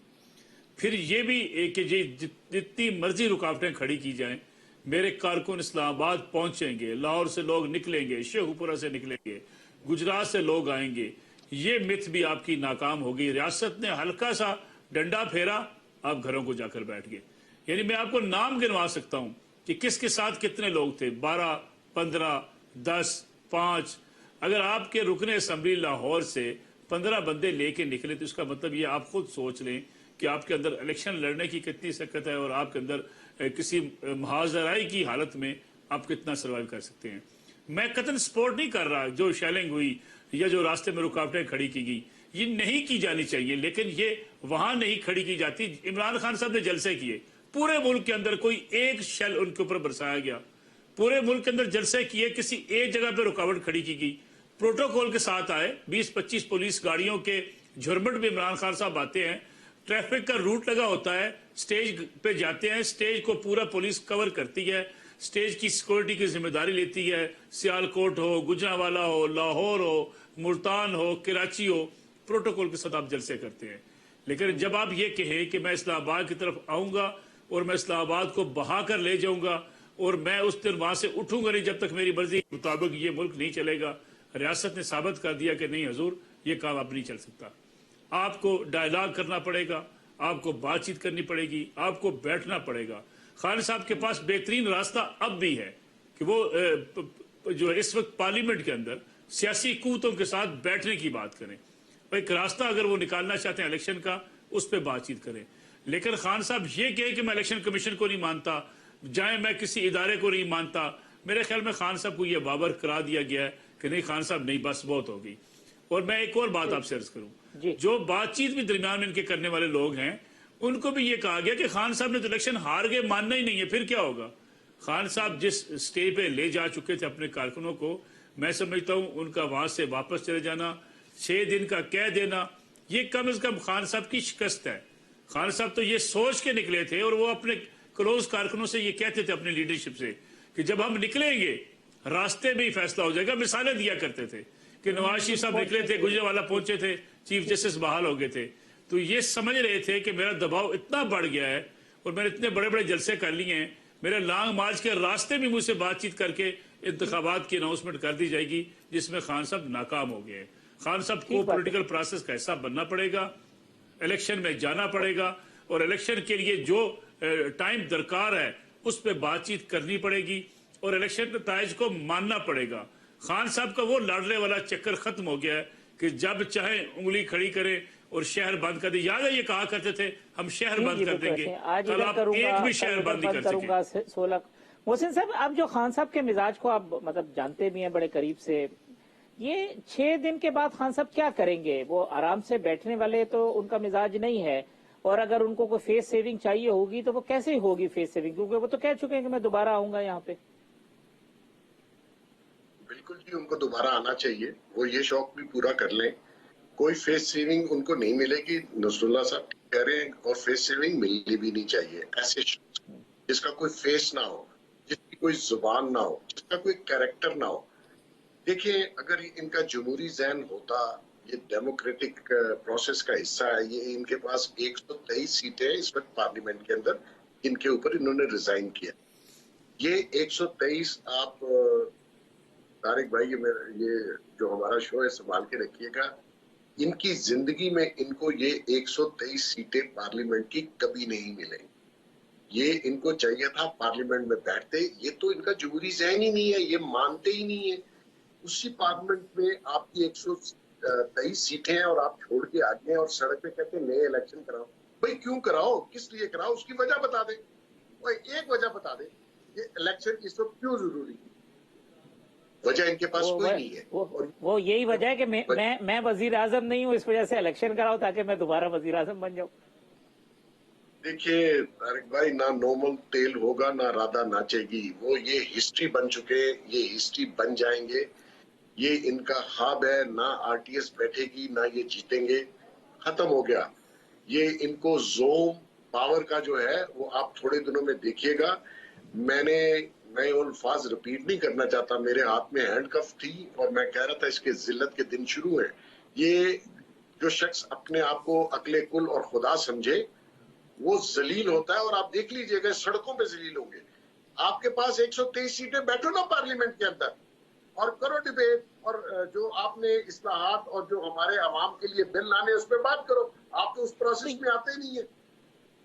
फिर ये भी कि जितनी मर्जी रुकावटें खड़ी की जाएं, मेरे कारकुन इस्लामाबाद पहुंचेंगे, लाहौर से लोग निकलेंगे, शेखुपुरा से निकलेंगे, गुजरात से लोग आएंगे। ये मिथ भी आपकी नाकाम होगी। रियासत ने हल्का सा डंडा फेरा, आप घरों को जाकर बैठ गए। यानी मैं आपको नाम गिनवा सकता हूं कि किसके साथ कितने लोग थे, 12, 15, 10, 5। अगर आपके रुकने असम्बली लाहौर से 15 बंदे लेके निकले तो इसका मतलब ये आप खुद सोच लें कि आपके अंदर इलेक्शन लड़ने की कितनी सकत है और आपके अंदर किसी मुहाजराई की हालत में आप कितना सर्वाइव कर सकते हैं। मैं कतन सपोर्ट नहीं कर रहा जो शेलिंग हुई या जो रास्ते में रुकावटें खड़ी की गई, ये नहीं की जानी चाहिए, लेकिन ये वहां नहीं खड़ी की जाती। इमरान खान साहब ने जलसे किए, पूरे मुल्क के अंदर कोई एक शेल उनके ऊपर बरसाया गया, पूरे मुल्क के अंदर जलसे किए, किसी एक जगह पे रुकावट खड़ी की गई, प्रोटोकॉल के साथ आए। 20-25 पुलिस गाड़ियों के झुरमुट में इमरान खान साहब आते हैं, ट्रैफिक का रूट लगा होता है, स्टेज पे जाते हैं, स्टेज को पूरा पुलिस कवर करती है, स्टेज की सिक्योरिटी की जिम्मेदारी लेती है। सियालकोट हो, गुजरांवाला हो, लाहौर हो, मुल्तान हो, कराची हो, प्रोटोकॉल के साथ आप जलसे करते हैं। लेकिन जब आप ये कहें कि मैं इस्लामाबाद की तरफ आऊंगा और मैं इस्लामाबाद को बहा कर ले जाऊंगा और मैं उस दिन वहां से उठूंगा नहीं जब तक मेरी मर्जी के मुताबिक ये मुल्क नहीं चलेगा, रियासत ने साबित कर दिया कि नहीं हजूर, ये काम अब नहीं चल सकता। आपको डायलॉग करना पड़ेगा, आपको बातचीत करनी पड़ेगी, आपको बैठना पड़ेगा। खान साहब के पास बेहतरीन रास्ता अब भी है कि वो जो इस वक्त पार्लियामेंट के अंदर सियासी कुव्वतों के साथ बैठने की बात करें। एक रास्ता अगर वो निकालना चाहते हैं इलेक्शन का, उस पर बातचीत करें। लेकिन खान साहब ये कहे कि मैं इलेक्शन कमीशन को नहीं मानता, जाए मैं किसी इदारे को नहीं मानता, मेरे ख्याल में खान साहब को यह बाबर करा दिया गया है कि नहीं खान साहब नहीं, बस बहुत हो गई। और मैं एक और बात आपसे अर्ज करूं, जो बातचीत में दरमियान में इनके करने वाले लोग हैं उनको भी ये कहा गया कि खान साहब ने तो इलेक्शन हार गए, मानना ही नहीं है, फिर क्या होगा। खान साहब जिस स्टेज पे ले जा चुके थे अपने कारकुनों को, मैं समझता हूं उनका वहां से वापस चले जाना, 6 दिन का कह देना, ये कम से कम खान साहब की शिकस्त है। खान साहब तो ये सोच के निकले थे और वो अपने क्लोज कारकुनों से ये कहते थे अपनी लीडरशिप से कि जब हम निकलेंगे रास्ते में ही फैसला हो जाएगा। मिसालें दिया करते थे कि नवाज शरीफ साहब निकले थे, गुजरांवाला पहुंचे थे, चीफ जस्टिस बहाल हो गए थे, तो ये समझ रहे थे कि मेरा दबाव इतना बढ़ गया है और मैंने इतने बड़े बड़े जलसे कर लिए हैं, मेरे लॉन्ग मार्च के रास्ते में मुझसे बातचीत करके इंतखाबात की अनाउंसमेंट कर दी जाएगी, जिसमें खान साहब नाकाम हो गए। खान साहब को पॉलिटिकल प्रोसेस का हिस्सा बनना पड़ेगा, इलेक्शन में जाना पड़ेगा और इलेक्शन के लिए जो टाइम दरकार है उस पर बातचीत करनी पड़ेगी और इलेक्शन नताइज को मानना पड़ेगा। खान साहब का वो लड़ने वाला चक्कर खत्म हो गया है कि जब चाहे उंगली खड़ी करे और शहर बंद कर दे। याद है ये कहा करते थे हम शहर बंद कर देंगे, कल आप एक भी शहर बंद नहीं कर सके। 16 मोहसिन साहब, आप जो खान साहब के मिजाज को आप मतलब जानते भी हैं बड़े करीब से, ये 6 दिन के बाद खान साहब क्या करेंगे? वो आराम से बैठने वाले तो उनका मिजाज नहीं है, और अगर उनको कोई फेस सेविंग चाहिए होगी तो वो कैसे होगी फेस सेविंग, क्योंकि वो तो कह चुके हैं कि मैं दोबारा आऊंगा यहाँ पे। बिल्कुल जी, उनको दोबारा आना चाहिए, वो ये शौक भी पूरा कर लें। कोई फेस सेविंग उनको नहीं मिलेगी, नसरुल्लाह साहब कह रहे हैं, और फेस सेविंग मिलनी भी नहीं चाहिए। ऐसे जिसका कोई फेस ना हो, जिसकी कोई जुबान ना हो, जिसका कोई कैरेक्टर ना हो। देखिए, अगर इनका जमहूरी ज़हन होता, ये डेमोक्रेटिक प्रोसेस का हिस्सा है, ये इनके पास 123 सीटें हैं इस वक्त पार्लियामेंट के अंदर, इनके ऊपर इन्होंने रिजाइन किया। ये 123 आप तारिक भाई, ये जो हमारा शो है संभाल के रखिएगा, इनकी जिंदगी में इनको ये 123 सीटें पार्लियामेंट की कभी नहीं मिलेंगी। ये इनको चाहिए था पार्लियामेंट में बैठते, ये तो इनका जमहूरी ज़हन ही नहीं है, ये मानते ही नहीं है। उसी पार्लियामेंट में आपकी 123 सीटें हैं और आप छोड़ के आ गए और सड़क पे कहते हैं नए इलेक्शन कराओ। भाई क्यों कराओ, किस लिए कराओ, उसकी वजह बता दे, भाई एक वजह बता दे, ये इलेक्शन इस वक्त क्यों जरूरी है। वजह इनके पास कोई नहीं है। वो यही वजह है कि मैं वजीर आजम नहीं हूँ, इस वजह से इलेक्शन कराओ ताकि मैं दोबारा वजीर आजम बन जाऊँ। देखिए तारिक भाई, ना नॉर्मल तेल होगा ना राधा नाचेगी, वो ये हिस्ट्री बन चुके, ये हिस्ट्री बन जाएंगे। یہ ان کا خواب ہے, نہ RTS بیٹھے گی نہ یہ جیتیں گے, ختم ہو گیا. یہ ان کو زوم پاور کا جو ہے وہ آپ تھوڑے دنوں میں دیکھیے گا. میں الفاظ رپیٹ نہیں کرنا چاہتا, میرے ہاتھ میں ہینڈ کف تھی اور میں کہہ رہا تھا اس کے ذلت کے دن شروع ہیں. یہ جو شخص اپنے آپ کو عقل کل اور خدا سمجھے وہ ذلیل ہوتا ہے, اور آپ دیکھ لیجئے گا سڑکوں پہ ذلیل ہوں گے. آپ کے پاس 123 سیٹیں, بیٹھو نا پارلیمنٹ کے اندر اور کرو ڈیبیٹ, اور جو آپ نے اصلاحات اور جو ہمارے عوام کے لیے بل لانے اس پہ بات کرو. آپ تو اس پروسیس میں آتے ہی نہیں ہیں.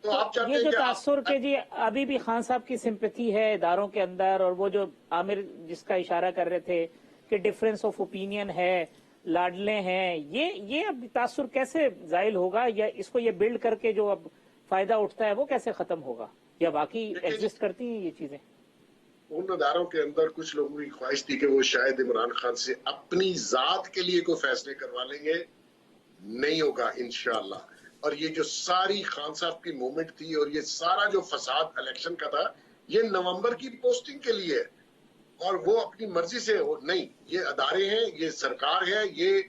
تو آپ چاہتے یہ ہیں جو کہ تاثر کے جی ابھی بھی خان صاحب کی سمپتھی ہے اداروں کے اندر, اور وہ جو عامر جس کا اشارہ کر رہے تھے کہ ڈفرینس آف اوپینین ہے, لاڈلے ہیں, یہ اب تاثر کیسے زائل ہوگا, یا اس کو یہ بلڈ کر کے جو اب فائدہ اٹھتا ہے وہ کیسے ختم ہوگا, یا باقی ایگزسٹ کرتی ہیں یہ چیزیں؟ ان اداروں کے اندر کچھ لوگوں کی خواہش تھی کہ وہ شاید عمران خان سے اپنی ذات کے لیے کوئی فیصلے کروا لیں گے. نہیں ہوگا انشاءاللہ. اور یہ جو ساری خان صاحب کی موومنٹ تھی اور یہ سارا جو فساد الیکشن کا تھا, یہ نومبر کی پوسٹنگ کے لیے ہے, اور وہ اپنی مرضی سے نہیں. یہ ادارے ہیں, یہ سرکار ہے, یہ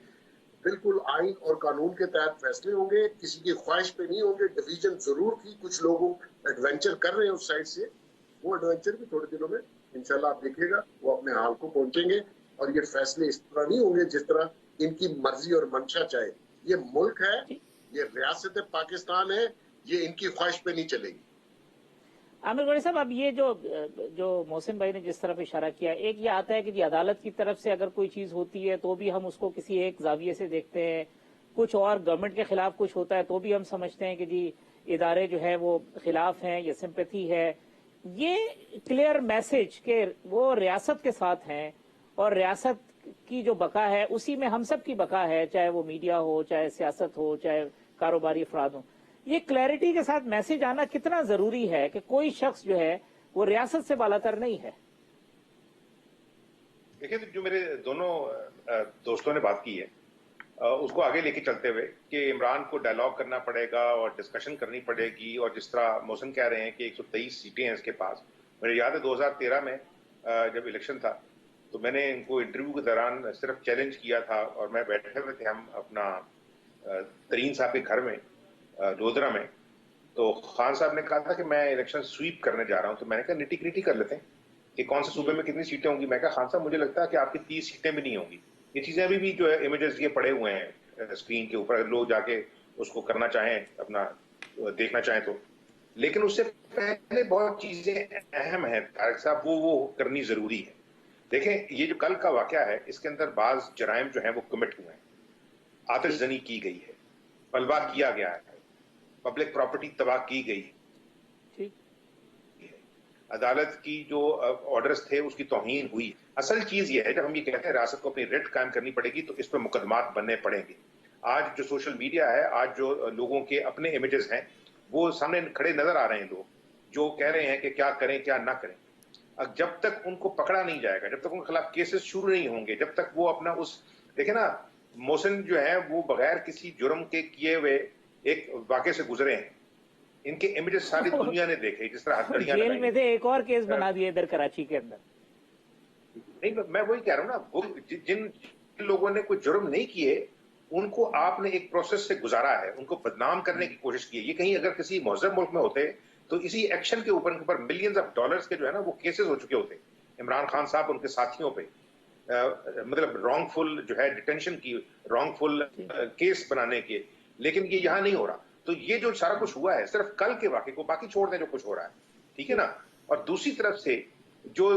بالکل آئین اور قانون کے تحت فیصلے ہوں گے, کسی کی خواہش پہ نہیں ہوں گے. ڈویژن ضرور تھی, کچھ لوگوں ایڈونچر کر رہے ہیں اس سائڈ سے, وہ ایڈونچر بھی تھوڑے دنوں میں انشاءاللہ آپ دیکھیے گا وہ اپنے حال کو پہنچیں گے. اور یہ فیصلے اس طرح نہیں ہوں گے جس طرح ان کی مرضی اور منشا چاہے. یہ ملک ہے, یہ ریاست پاکستان ہے, یہ ان کی خواہش پہ نہیں چلے گی. عامر گوڑی صاحب, اب یہ جو محسن بھائی نے جس طرف اشارہ کیا, ایک یہ آتا ہے کہ جی عدالت کی طرف سے اگر کوئی چیز ہوتی ہے تو بھی ہم اس کو کسی ایک زاویے سے دیکھتے ہیں, کچھ اور گورنمنٹ کے خلاف کچھ ہوتا ہے تو بھی ہم سمجھتے ہیں کہ جی ادارے جو ہے وہ خلاف ہیں, یہ سمپیتھی ہے. یہ کلیئر میسج کہ وہ ریاست کے ساتھ ہیں اور ریاست کی جو بقا ہے اسی میں ہم سب کی بقا ہے, چاہے وہ میڈیا ہو, چاہے سیاست ہو, چاہے کاروباری افراد ہوں. یہ کلیئرٹی کے ساتھ میسج آنا کتنا ضروری ہے کہ کوئی شخص جو ہے وہ ریاست سے بالاتر نہیں ہے؟ دیکھیں, جو میرے دونوں دوستوں نے بات کی ہے اس کو آگے لے کے چلتے ہوئے کہ عمران کو ڈائلاگ کرنا پڑے گا اور ڈسکشن کرنی پڑے گی, اور جس طرح محسن کہہ رہے ہیں کہ 123 سیٹیں ہیں اس کے پاس. مجھے یاد ہے 2013 میں جب الیکشن تھا تو میں نے ان کو انٹرویو کے دوران صرف چیلنج کیا تھا, اور میں بیٹھے ہوئے تھے ہم اپنا ترین صاحب کے گھر میں لودرا میں. تو خان صاحب نے کہا تھا کہ میں الیکشن سویپ کرنے جا رہا ہوں. تو میں نے کہا نٹی گریٹی کر لیتے ہیں کہ کون سے صوبے میں کتنی سیٹیں ہوں گی. میں کہا خان صاحب مجھے لگتا ہے کہ آپ کی 30 سیٹیں بھی نہیں ہوں گی. یہ چیزیں ابھی بھی جو ہے امیجز یہ پڑے ہوئے ہیں اسکرین کے اوپر, اگر لوگ جا کے اس کو کرنا چاہیں, اپنا دیکھنا چاہیں تو. لیکن اس سے پہلے بہت چیزیں اہم ہیں طارق صاحب, وہ کرنی ضروری ہے. دیکھیں, یہ جو کل کا واقعہ ہے اس کے اندر بعض جرائم جو ہیں وہ کمٹ ہوئے ہیں. آتش زنی کی گئی ہے, ملبہ کیا گیا ہے, پبلک پراپرٹی تباہ کی گئی, عدالت کی جو آرڈرز تھے اس کی توہین ہوئی. اصل چیز یہ ہے جب ہم یہ کہتے ہیں ریاست کو اپنی ریٹ قائم کرنی پڑے گی تو اس پہ مقدمات بننے پڑیں گے. آج جو سوشل میڈیا ہے, آج جو لوگوں کے اپنے امیجز ہیں وہ سامنے کھڑے نظر آ رہے ہیں, لوگ جو کہہ رہے ہیں کہ کیا کریں کیا نہ کریں. جب تک ان کو پکڑا نہیں جائے گا, جب تک ان کے خلاف کیسز شروع نہیں ہوں گے, جب تک وہ اپنا اس دیکھیں نا, محسن جو ہے وہ بغیر کسی جرم کے کیے ہوئے ایک واقعے سے گزرے ہیں. ان کے امیجز ساری دنیا نے دیکھے, جس طرح ہتھکڑیاں جیل میں تھے, ایک اور کیس بنا دیے ادھر کراچی کے اندر. نہیں, میں وہی کہہ رہا ہوں نا, وہ جن لوگوں نے کوئی جرم نہیں کیے ان کو آپ نے ایک پروسیس سے گزارا ہے, ان کو بدنام کرنے کی کوشش کی ہے. یہ کہیں اگر کسی مہذب ملک میں ہوتے تو اسی ایکشن کے اوپر ملینز آف ڈالرز کے جو ہے نا وہ کیسز ہو چکے ہوتے. عمران خان صاحب ان کے ساتھیوں پہ مطلب رانگ فل جو ہے ڈیٹینشن کی, رانگ فل کیس بنانے کے. لیکن یہ یہاں نہیں ہو رہا. تو یہ جو سارا کچھ ہوا ہے صرف کل کے واقعے کو, باقی چھوڑ دیں جو کچھ ہو رہا ہے, ٹھیک ہے نا. اور دوسری طرف سے جو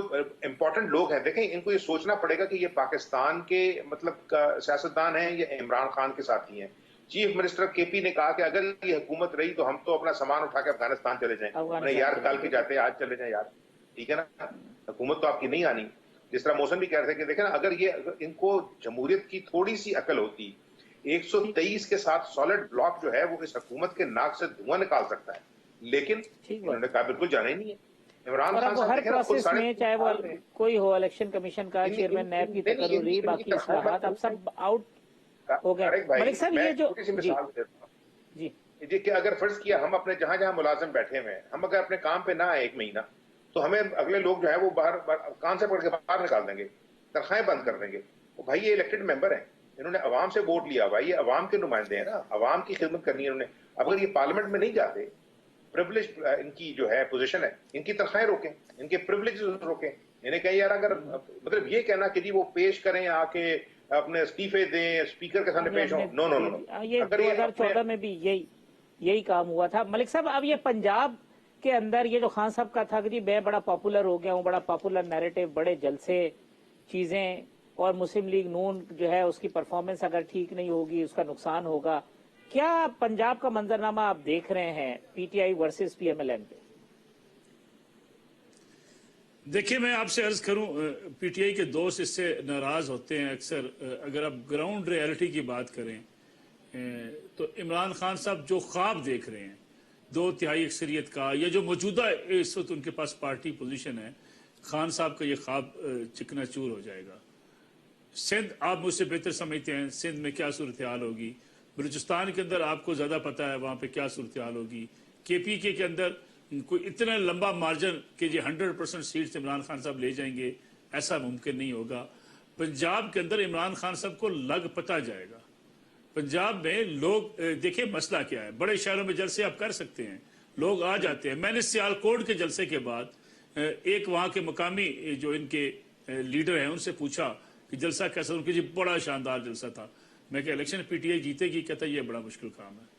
امپورٹنٹ لوگ ہیں, دیکھیں ان کو یہ سوچنا پڑے گا کہ یہ پاکستان کے مطلب سیاستدان ہیں یا عمران خان کے ساتھی ہیں. چیف منسٹر کے پی نے کہا کہ اگر یہ حکومت رہی تو ہم تو اپنا سامان اٹھا کے افغانستان چلے جائیں. یار کل کے جاتے آج چلے جائیں یار, ٹھیک ہے نا, حکومت تو آپ کی نہیں آنی. جس طرح موسم بھی کہہ رہے تھے کہ دیکھیں نا, اگر یہ ان کو جمہوریت کی تھوڑی سی عقل ہوتی, 123 کے ساتھ سالڈ بلاک جو ہے وہ اس حکومت کے ناک سے دھواں نکال سکتا ہے. لیکن انہوں نے کہا بالکل جانا ہی نہیں ہے. عمران خان صاحب ہر پروسیس میں چاہے وہ کوئی ہو, الیکشن کمیشن کا چیئرمین نیب کی تقرری, باقی اصلاحات, اب سب آؤٹ ہو گئے. ملک صاحب یہ جو جی کہ اگر فرض کیا ہم اپنے جہاں جہاں ملازم بیٹھے ہوئے ہیں, ہم اگر اپنے کام پہ نہ آئے 1 مہینہ تو ہمیں اگلے لوگ جو ہے وہ باہر کان سے پکڑ کے باہر نکال دیں گے, تنخواہیں بند کر دیں گے. भाई ये इलेक्टेड मेंबर हैं, इन्होंने अवाम से वोट लिया, भाई ये अवाम के नुमाइंदे हैं ना, अवाम की खिदमत करनी है इन्होंने। अगर ये पार्लियामेंट में नहीं जाते, प्रिविलेज इनकी जो है पोजीशन है, इनकी तनख्वाहें रोकें, इनके प्रिविलेज रोकें। इन्हें कहें यार, अगर मतलब ये कहना कि जी वो पेश करें आके अपने इस्तीफे दें, स्पीकर के सामने पेश हो, नो नो नो। ये 2014 में भी यही काम हुआ था। मलिक साहब, अब ये पंजाब के अंदर ये जो खान साहब का था कि जी मैं बड़ा पॉपुलर हो गया हूँ, बड़ा पॉपुलर नैरेटिव, बड़े जलसे चीजें, और मुस्लिम लीग नून जो है उसकी परफॉर्मेंस अगर ठीक नहीं होगी उसका नुकसान होगा। क्या पंजाब का मंजरनामा आप देख रहे हैं पीटीआई वर्सेस पीएमएलएन पे? देखिए, मैं आपसे अर्ज करूं, पीटीआई के दोस्त इससे नाराज होते हैं अक्सर। अगर आप ग्राउंड रियलिटी की बात करें तो इमरान खान साहब जो ख्वाब देख रहे हैं 2/3 अक्सरियत का, या जो मौजूदा इस वक्त उनके पास पार्टी पोजीशन है, खान साहब का ये ख्वाब चिकनाचूर हो जाएगा। सिंध आप मुझसे बेहतर समझते हैं, सिंध में क्या सूरत हाल होगी। बलूचिस्तान के अंदर आपको ज़्यादा पता है वहाँ पे क्या सूरत हाल होगी। केपीके के अंदर कोई इतना लंबा मार्जिन कि जी 100% सीट्स इमरान खान साहब ले जाएंगे, ऐसा मुमकिन नहीं होगा। पंजाब के अंदर इमरान खान साहब को लग पता जाएगा। पंजाब में लोग, देखिए मसला क्या है, बड़े शहरों में जलसे आप कर सकते हैं, लोग आ जाते हैं। मैंने सियालकोट के जलसे के बाद एक वहाँ के मकामी जो इनके लीडर हैं उनसे पूछा कि जलसा कैसा, उनकी जी बड़ा शानदार जलसा था। मैं क्या इलेक्शन पीटीआई जीतेगी? कहता ये बड़ा मुश्किल काम है।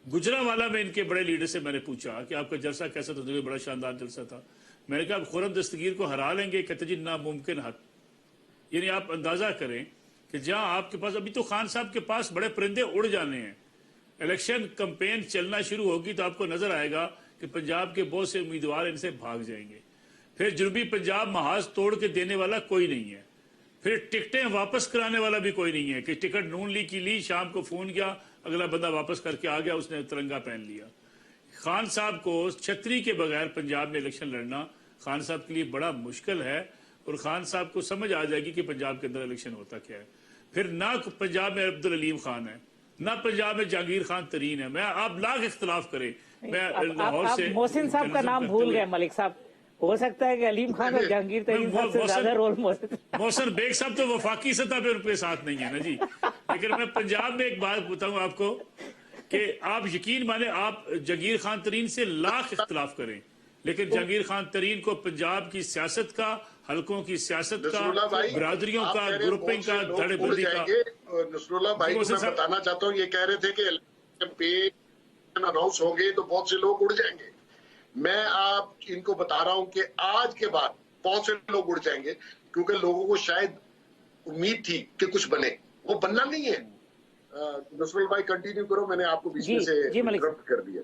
गुजरांवाला में इनके बड़े लीडर से मैंने पूछा कि आपका जलसा कैसा था? तो बड़ा शानदार जलसा था। मैंने कहा खुर्रम दस्तगीर को हरा लेंगे? कहते जी नामुमकिन हद। यानी आप अंदाजा करें कि जहां आपके पास, अभी तो खान साहब के पास बड़े परिंदे उड़ जाने हैं, इलेक्शन कैंपेन चलना शुरू होगी तो आपको नजर आएगा कि पंजाब के बहुत से उम्मीदवार इनसे भाग जाएंगे। फिर जनूबी पंजाब महाज तोड़ के देने वाला कोई नहीं है, फिर टिकटें वापस कराने वाला भी कोई नहीं है कि टिकट नून लीग की ली, शाम को फोन किया, अगला बंदा वापस करके आ गया, उसने तिरंगा पहन लिया। खान साहब को छतरी के बगैर पंजाब में इलेक्शन लड़ना खान साहब के लिए बड़ा मुश्किल है, और खान साहब को समझ आ जाएगी कि पंजाब के अंदर इलेक्शन होता क्या है। फिर ना पंजाब में अब्दुल अलीम खान है, ना पंजाब में जहांगीर खान तरीन है। मैं आप लाख इख्तलाफ करें, मैं लाहौर से मोहसिन साहब का नाम भूल गए मलिक साहब। हो सकता है कि अलीम खान और जहांगीर तरीन साहब से ज्यादा रोल मोहसिन बेग साहब तो वफाकी सतह पे उनके साथ नहीं है ना जी। लेकिन मैं पंजाब में एक बात बताऊं आपको कि आप यकीन माने, आप जहांगीर खान तरीन से लाख इख्तलाफ करें, लेकिन जहांगीर खान तरीन को पंजाब की सियासत का, हल्कों की सियासत का, बरादरियों का, ग्रुपिंग का, धड़ेबंदी का। नसरुल्लाह भाई को मैं बताना चाहता हूँ, ये कह रहे थे कि अनाउंस होंगे तो बहुत से लोग उड़ जाएंगे। मैं आप इनको बता रहा हूं कि आज के बाद बहुत से लोग उड़ जाएंगे, क्योंकि लोगों को शायद उम्मीद थी कि कुछ बने, वो बनना नहीं है। नसरुल भाई कंटिन्यू करो, मैंने आपको बीच में से इंटरप्ट कर दिया।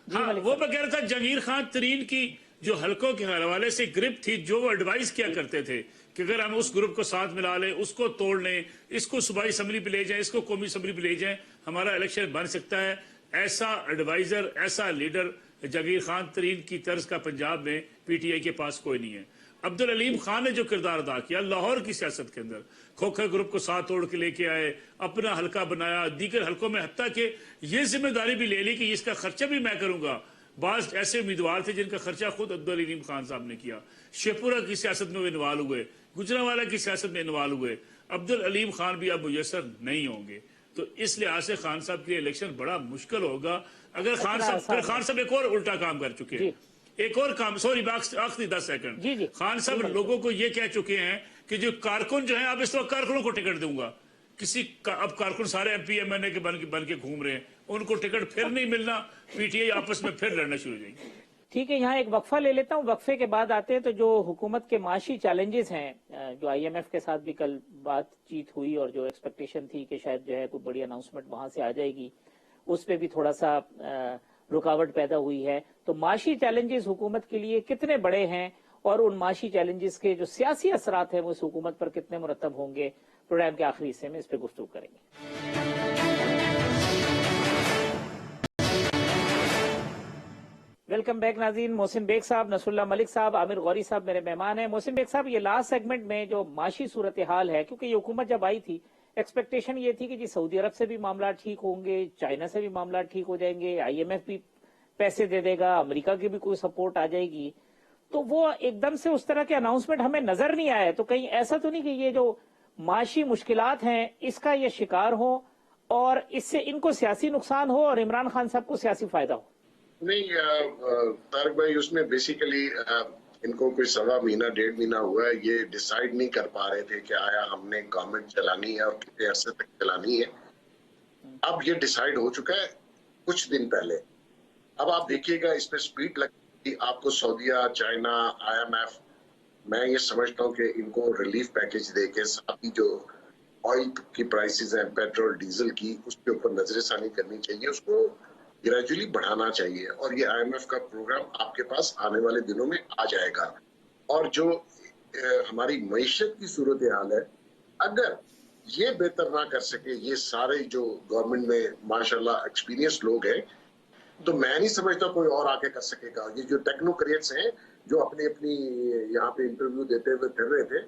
हाँ, वो मैं कह रहा था जहांगीर खान तरीन की जो हल्कों के हवाले से ग्रिप थी, जो वो एडवाइस किया करते थे कि अगर हम उस ग्रुप को साथ मिला लें, उसको तोड़ लें, इसको सूबाई असम्बली पे ले जाएं, इसको कौमी असम्बली पे ले जाएं, हमारा इलेक्शन बन सकता है। ऐसा एडवाइजर, ऐसा लीडर जहांगीर खान तरीन की तर्ज का पंजाब में पीटीआई के पास कोई नहीं है। अब्दुल अलीम खान ने जो किरदार अदा किया लाहौर की सियासत के अंदर, खोखर ग्रुप को साथ तोड़ के लेके आए, अपना हल्का बनाया, दीगर हल्कों में हत्ता के ये जिम्मेदारी भी ले ली कि इसका खर्चा भी मैं करूंगा। बाज ऐसे उम्मीदवार थे जिनका खर्चा खुद अब्दुल अलीम खान साहब ने किया। शेखपुरा की सियासत में वो इन्वॉल्व हुए, गुजरांवाला की सियासत में इन्वॉल्व हुए। अब्दुल अलीम खान भी अब मुयसर नहीं होंगे, तो इस लिहाज से खान साहब के लिए इलेक्शन बड़ा मुश्किल होगा। अगर खान साहब एक और उल्टा काम कर चुके हैं, एक और काम, सॉरी आखिरी 10 सेकंड, खान साहब लोगों को ये कह चुके हैं कि जो कारकुन जो है, अब इस वक्त कारकुनों को टिकट दूंगा। अब कारकुन सारे एमपी एमएनए के बन के घूम रहे हैं, उनको टिकट फिर नहीं मिलना, पीटीआई आपस में फिर लड़ना शुरू हो जाएगी। ठीक है, यहाँ एक वक्फा ले लेता हूँ, वक्फे के बाद आते हैं तो जो हुकूमत के माशी चैलेंजेस हैं, जो आईएमएफ के साथ भी कल बातचीत हुई और जो एक्सपेक्टेशन थी कि शायद जो है कोई बड़ी अनाउंसमेंट वहां से आ जाएगी, उस पर भी थोड़ा सा रुकावट पैदा हुई है। तो माशी चैलेंजेस हुकूमत के लिए कितने बड़े हैं और उन माशी चैलेंजेस के जो सियासी असरात हैं वो इस हुकूमत पर कितने मुरतब होंगे, प्रोग्राम के आखिरी हिस्से में इस पर गुफ्तगू करेंगे। वेलकम बैक नाज़रीन। मोहसिन बेग साहब, नसरुल्लाह मलिक साहब, आमिर गौरी साहब मेरे मेहमान हैं। मोहसिन बेग साहब, ये लास्ट सेगमेंट में जो माशी सूरत हाल है, क्योंकि ये हुकूमत जब आई थी एक्सपेक्टेशन ये थी कि जी सऊदी अरब से भी मामला ठीक होंगे, चाइना से भी मामला ठीक हो जाएंगे, आईएमएफ भी पैसे दे देगा, अमेरिका की भी कोई सपोर्ट आ जाएगी, तो वो एकदम से उस तरह के अनाउंसमेंट हमें नजर नहीं आया। तो कहीं ऐसा तो नहीं कि ये जो माशी मुश्किलात हैं इसका ये शिकार हो और इससे इनको सियासी नुकसान हो और इमरान खान साहब को सियासी फायदा हो? नहीं तारक भाई, उसमें बेसिकली इनको कोई 1.25 महीना 1.5 महीना हुआ है, ये डिसाइड नहीं कर पा रहे थे कि आया हमने गवर्नमेंट चलानी है और कितने अरसे तक चलानी है। अब ये डिसाइड हो चुका है कुछ दिन पहले। अब आप देखिएगा इसमें स्पीड लगती, आपको सऊदीया, चाइना, IMF, मैं ये समझता हूँ कि इनको रिलीफ पैकेज देके साथ ही जो ऑयल की प्राइसेस हैं, पेट्रोल डीजल की, उसके ऊपर नजरसानी करनी चाहिए, उसको ग्रेजुअली बढ़ाना चाहिए। और ये IMF का प्रोग्राम आपके पास आने वाले दिनों में आ जाएगा। और जो हमारी मईशत की सूरत हाल है, अगर ये बेहतर ना कर सके ये सारे जो गवर्नमेंट में माशाल्लाह एक्सपीरियंस लोग हैं, तो मैं नहीं समझता कोई और आके कर सकेगा। ये जो टेक्नोक्रेट्स हैं जो अपनी अपनी यहाँ पे इंटरव्यू देते हुए फिर रहे थे,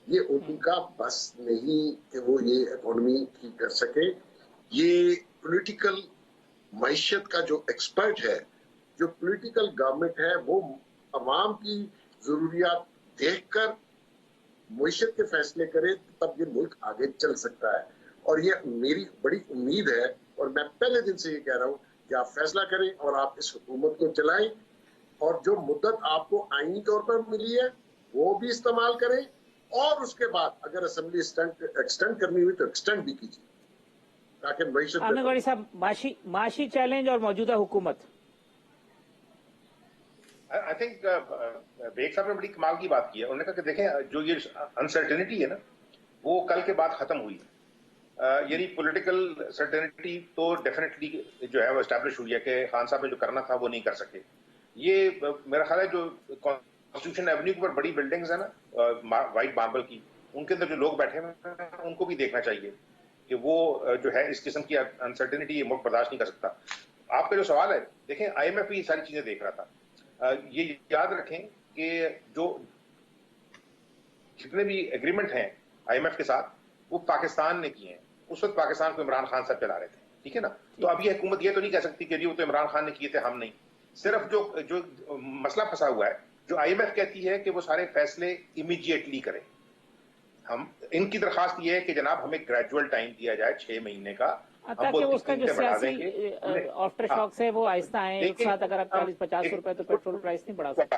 ये उनका बस नहीं कि वो ये इकोनॉमी ठीक कर सके। ये पॉलिटिकल मईशत का जो एक्सपर्ट है, जो पॉलिटिकल गवर्नमेंट है, वो अवाम की जरूरियात देखकर मईशत के फैसले करे, तब ये मुल्क आगे चल सकता है। और ये मेरी बड़ी उम्मीद है, और मैं पहले दिन से ये कह रहा हूँ कि आप फैसला करें और आप इस हुकूमत को चलाएं, और जो मुद्दत आपको आईनी तौर पर मिली है वो भी इस्तेमाल करें, और उसके बाद अगर असेंबली एक्सटेंड करनी हुई तो एक्सटेंड भी कीजिए, ताकि मईशत। आमिर गौरी साहब, माशी चैलेंज और मौजूदा हुकूमत, आई थिंक बेग साहब ने बड़ी कमाल की बात की है। उन्होंने कहा कि देखें जो ये अनसर्टेनिटी है ना, वो कल के बाद खत्म हुई। यानी पॉलिटिकल सर्टेनिटी तो डेफिनेटली जो है वो एस्टैब्लिश हुई है कि खान साहब ने जो करना था वो नहीं कर सके। ये मेरा ख्याल है जो कॉन्स्टिट्यूशन एवेन्यू के ऊपर बड़ी बिल्डिंग्स है ना, वाइट मार्बल की, उनके अंदर जो लोग बैठे हुए हैं उनको भी देखना चाहिए कि वो जो है इस किस्म की अनसर्टेनिटी ये मुल्क बर्दाश्त नहीं कर सकता। आपका जो सवाल है, देखें IMF भी ये सारी चीजें देख रहा था। ये याद रखें कि जो जितने भी एग्रीमेंट हैं IMF के साथ वो पाकिस्तान ने किए हैं। उस वक्त पाकिस्तान को इमरान खान साहब चला रहे थे, ठीक है ना। तो अब ये हुकूमत ये तो नहीं कह सकती कि जी वो तो इमरान खान ने किए थे, हम नहीं। सिर्फ जो मसला फंसा हुआ है, जो IMF कहती है कि वो सारे फैसले इमीडिएटली करें। हम इनकी दरखास्त ये है कि जनाब हमें ग्रेजुअल टाइम दिया जाए 6 महीने का, ताकि उसका जो सियासी आफ्टर शॉक से वो आहिस्ता आए एक साथ। अगर आप 40-50 रुपए तो पेट्रोल प्राइस नहीं बढ़ा सकते।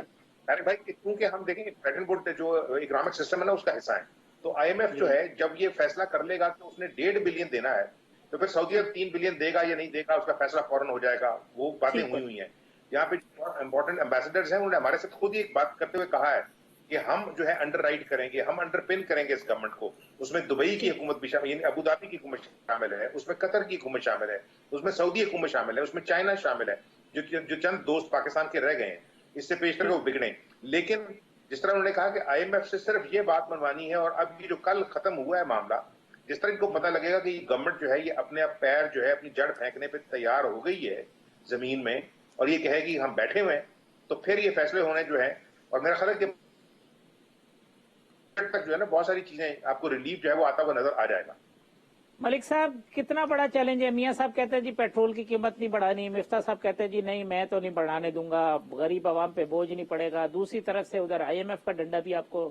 अरे भाई, क्योंकि हम देखेंगे ब्रेटन वुड जो इकोनॉमिक सिस्टम है ना, उसका हिस्सा है। तो IMF जो है जब ये फैसला कर लेगा कि उसने 1.5 बिलियन देना है, तो फिर सऊदी अरब 3 बिलियन देगा या नहीं देगा, उसका फैसला फौरन हो जाएगा। वो बातें हुई हैं। यहाँ पे इंपॉर्टेंट एम्बेसडर्स हैं, उन्होंने हमारे साथ खुद ही एक बात करते हुए कहा है कि हम जो है अंडर राइट करेंगे, हम अंडर पिन करेंगे इस गवर्नमेंट को। उसमें दुबई की हुकूमत भी शामिल, अबू धाबी की हुकूमत शामिल है, उसमें कतर की हुकूमत शामिल है, उसमें सऊदी हुकूमत शामिल है, उसमें चाइना शामिल है, जो चंद दोस्त पाकिस्तान के रह गए हैं। इससे पेशतर वो बिगड़े। लेकिन जिस तरह उन्होंने कहा कि IMF से सिर्फ ये बात मनवानी है, और अब ये जो कल खत्म हुआ है मामला, जिस तरह इनको पता लगेगा कि गवर्नमेंट जो है ये अपने आप पैर जो है अपनी जड़ फेंकने पे तैयार हो गई है जमीन में, और ये कहेगी हम बैठे हुए हैं, तो फिर ये फैसले होने जो है। और मेरा ख्याल है कि तक जो है ना बहुत सारी चीजें आपको रिलीफ जो है वो आता हुआ नजर आ जाएगा। मलिक साहब, कितना बड़ा चैलेंज है? मियां साहब कहते हैं जी पेट्रोल की कीमत नहीं बढ़ानी, मिफ्ता साहब कहते हैं जी नहीं मैं तो नहीं बढ़ाने दूंगा, गरीब आवाम पे बोझ नहीं पड़ेगा। दूसरी तरफ से उधर IMF का डंडा भी आपको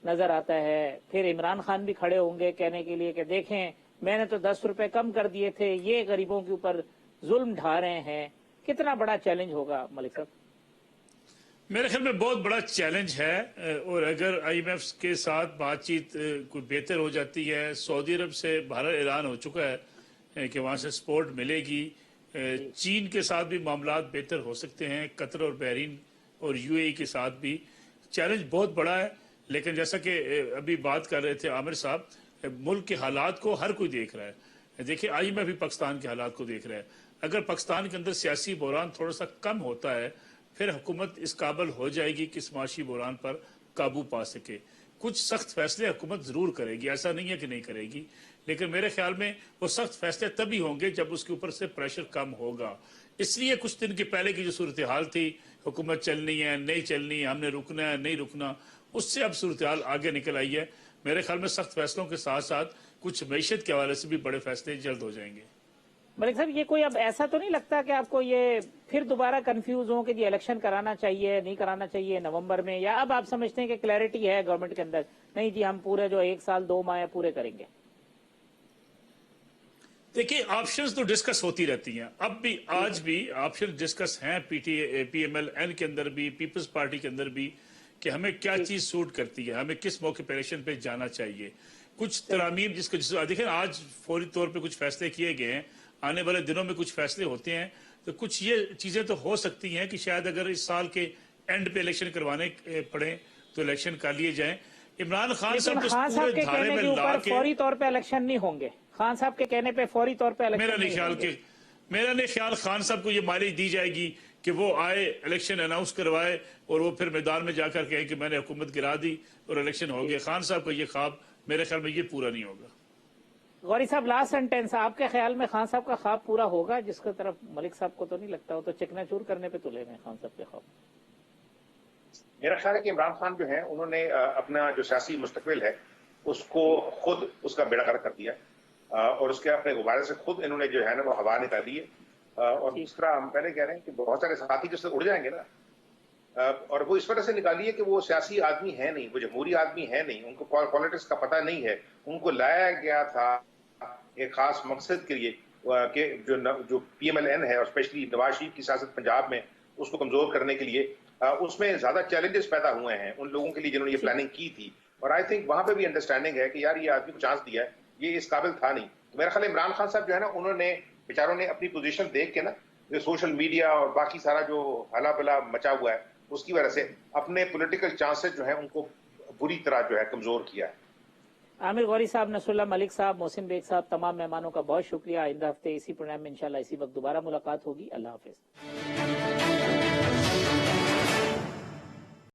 नजर आता है। फिर इमरान खान भी खड़े होंगे कहने के लिए कि देखें मैंने तो 10 रुपए कम कर दिए थे, ये गरीबों के ऊपर जुल्म ढा रहे हैं। कितना बड़ा चैलेंज होगा मलिक साहब? मेरे ख्याल में बहुत बड़ा चैलेंज है। और अगर IMF के साथ बातचीत कोई बेहतर हो जाती है, सऊदी अरब से भारत ऐलान हो चुका है कि वहाँ से सपोर्ट मिलेगी, चीन के साथ भी मामला बेहतर हो सकते हैं, कतर और बहरीन और UAE के साथ भी। चैलेंज बहुत बड़ा है, लेकिन जैसा कि अभी बात कर रहे थे आमिर साहब, मुल्क के हालात को हर कोई देख रहा है। देखिए IMF भी पाकिस्तान के हालात को देख रहा है। अगर पाकिस्तान के अंदर सियासी बहरान थोड़ा सा कम होता है, फिर हुकूमत इस काबिल हो जाएगी कि इस माशी बहरान पर काबू पा सके। कुछ सख्त फैसले हुकूमत जरूर करेगी, ऐसा नहीं है कि नहीं करेगी, लेकिन मेरे ख्याल में वो सख्त फैसले तभी होंगे जब उसके ऊपर से प्रेशर कम होगा। इसलिए कुछ दिन के पहले की जो सूरत हाल थी, हुकूमत चलनी है नहीं चलनी, हमने रुकना है नहीं रुकना, उससे अब सूरत हाल आगे निकल आई है। मेरे ख्याल में सख्त फैसलों के साथ साथ कुछ मईशत के हवाले से भी बड़े फैसले जल्द हो जाएंगे। मलिक साहब, ये कोई अब ऐसा तो नहीं लगता कि आपको ये फिर दोबारा कंफ्यूज हो कि जी इलेक्शन कराना चाहिए नहीं कराना चाहिए नवंबर में, या अब आप समझते हैं कि क्लैरिटी है गवर्नमेंट के अंदर, नहीं जी हम पूरे जो 1 साल 2 माह पूरे करेंगे? देखिए, ऑप्शंस तो डिस्कस होती रहती हैं, अब भी आज भी ऑप्शन डिस्कस हैं PMLN के अंदर भी, पीपल्स पार्टी के अंदर भी, कि हमें क्या चीज सूट करती है, हमें किस मौके पर इलेक्शन पे जाना चाहिए। कुछ तरामीम जिसको देखिए आज फौरी तौर पे कुछ फैसले किए गए हैं, आने वाले दिनों में कुछ फैसले होते हैं, तो कुछ ये चीजें तो हो सकती हैं कि शायद अगर इस साल के एंड पे इलेक्शन करवाने पड़े तो इलेक्शन कर लिए जाएं। इमरान खान साहब लेकिन खान साहब के कहने के ऊपर फौरी तौर पे इलेक्शन नहीं होंगे, खान साहब के कहने पे फौरी तौर पे इलेक्शन मेरा नहीं ख्याल खान साहब को ये माइलेज दी जाएगी कि वो आए, इलेक्शन अनाउंस करवाए और वो फिर मैदान में जाकर कहे कि मैंने हुकूमत गिरा दी और इलेक्शन हो गया। खान साहब का ये ख्वाब मेरे ख्याल में ये पूरा नहीं होगा। गौरी साहब, लास्ट सेंटेंस, आपके ख्याल में खान साहब का ख्वाब पूरा होगा, जिसकी तरफ मलिक साहब को तो नहीं लगता, हो तो चकनाचूर करने पे तुले हैं खान साहब के ख्वाब? मेरा ख्याल है कि इमरान खान जो है उन्होंने अपना जो सियासी मुस्तकबिल है उसको खुद उसका बेड़ा गर्क कर दिया और उसके अपने गुब्बारे से खुद इन्होंने जो है ना वो हवा निकाली है। और दूसरा हम पहले कह रहे हैं कि बहुत सारे साथी जिससे उड़ जाएंगे ना, और वो इस वजह से निकाली है कि वो सियासी आदमी है नहीं, वो जमहूरी आदमी है नहीं, उनको पॉलिटिक्स का पता नहीं है। उनको लाया गया था एक खास मकसद के लिए कि जो PMLN है और स्पेशली नवाज शरीफ की सियासत पंजाब में उसको कमजोर करने के लिए, उसमें ज्यादा चैलेंजेस पैदा हुए हैं उन लोगों के लिए जिन्होंने ये प्लानिंग की थी। और आई थिंक वहां पे भी अंडरस्टैंडिंग है कि यार ये आदमी को चांस दिया है, ये इस काबिल था नहीं। तो मेरा ख्याल इमरान खान साहब जो है ना, उन्होंने बेचारों ने अपनी पोजीशन देख के ना, जो सोशल मीडिया और बाकी सारा जो हला बला मचा हुआ है उसकी वजह से अपने पॉलिटिकल चांसेस जो है उनको बुरी तरह जो है कमजोर किया है। आमिर गौरी साहब, नसरुल्लाह मलिक साहब, मोहसिन बेग साहब, तमाम मेहमानों का बहुत शुक्रिया। आइंदा हफ्ते इसी प्रोग्राम में इंशाल्लाह इसी वक्त दोबारा मुलाकात होगी। अल्लाह हाफिज।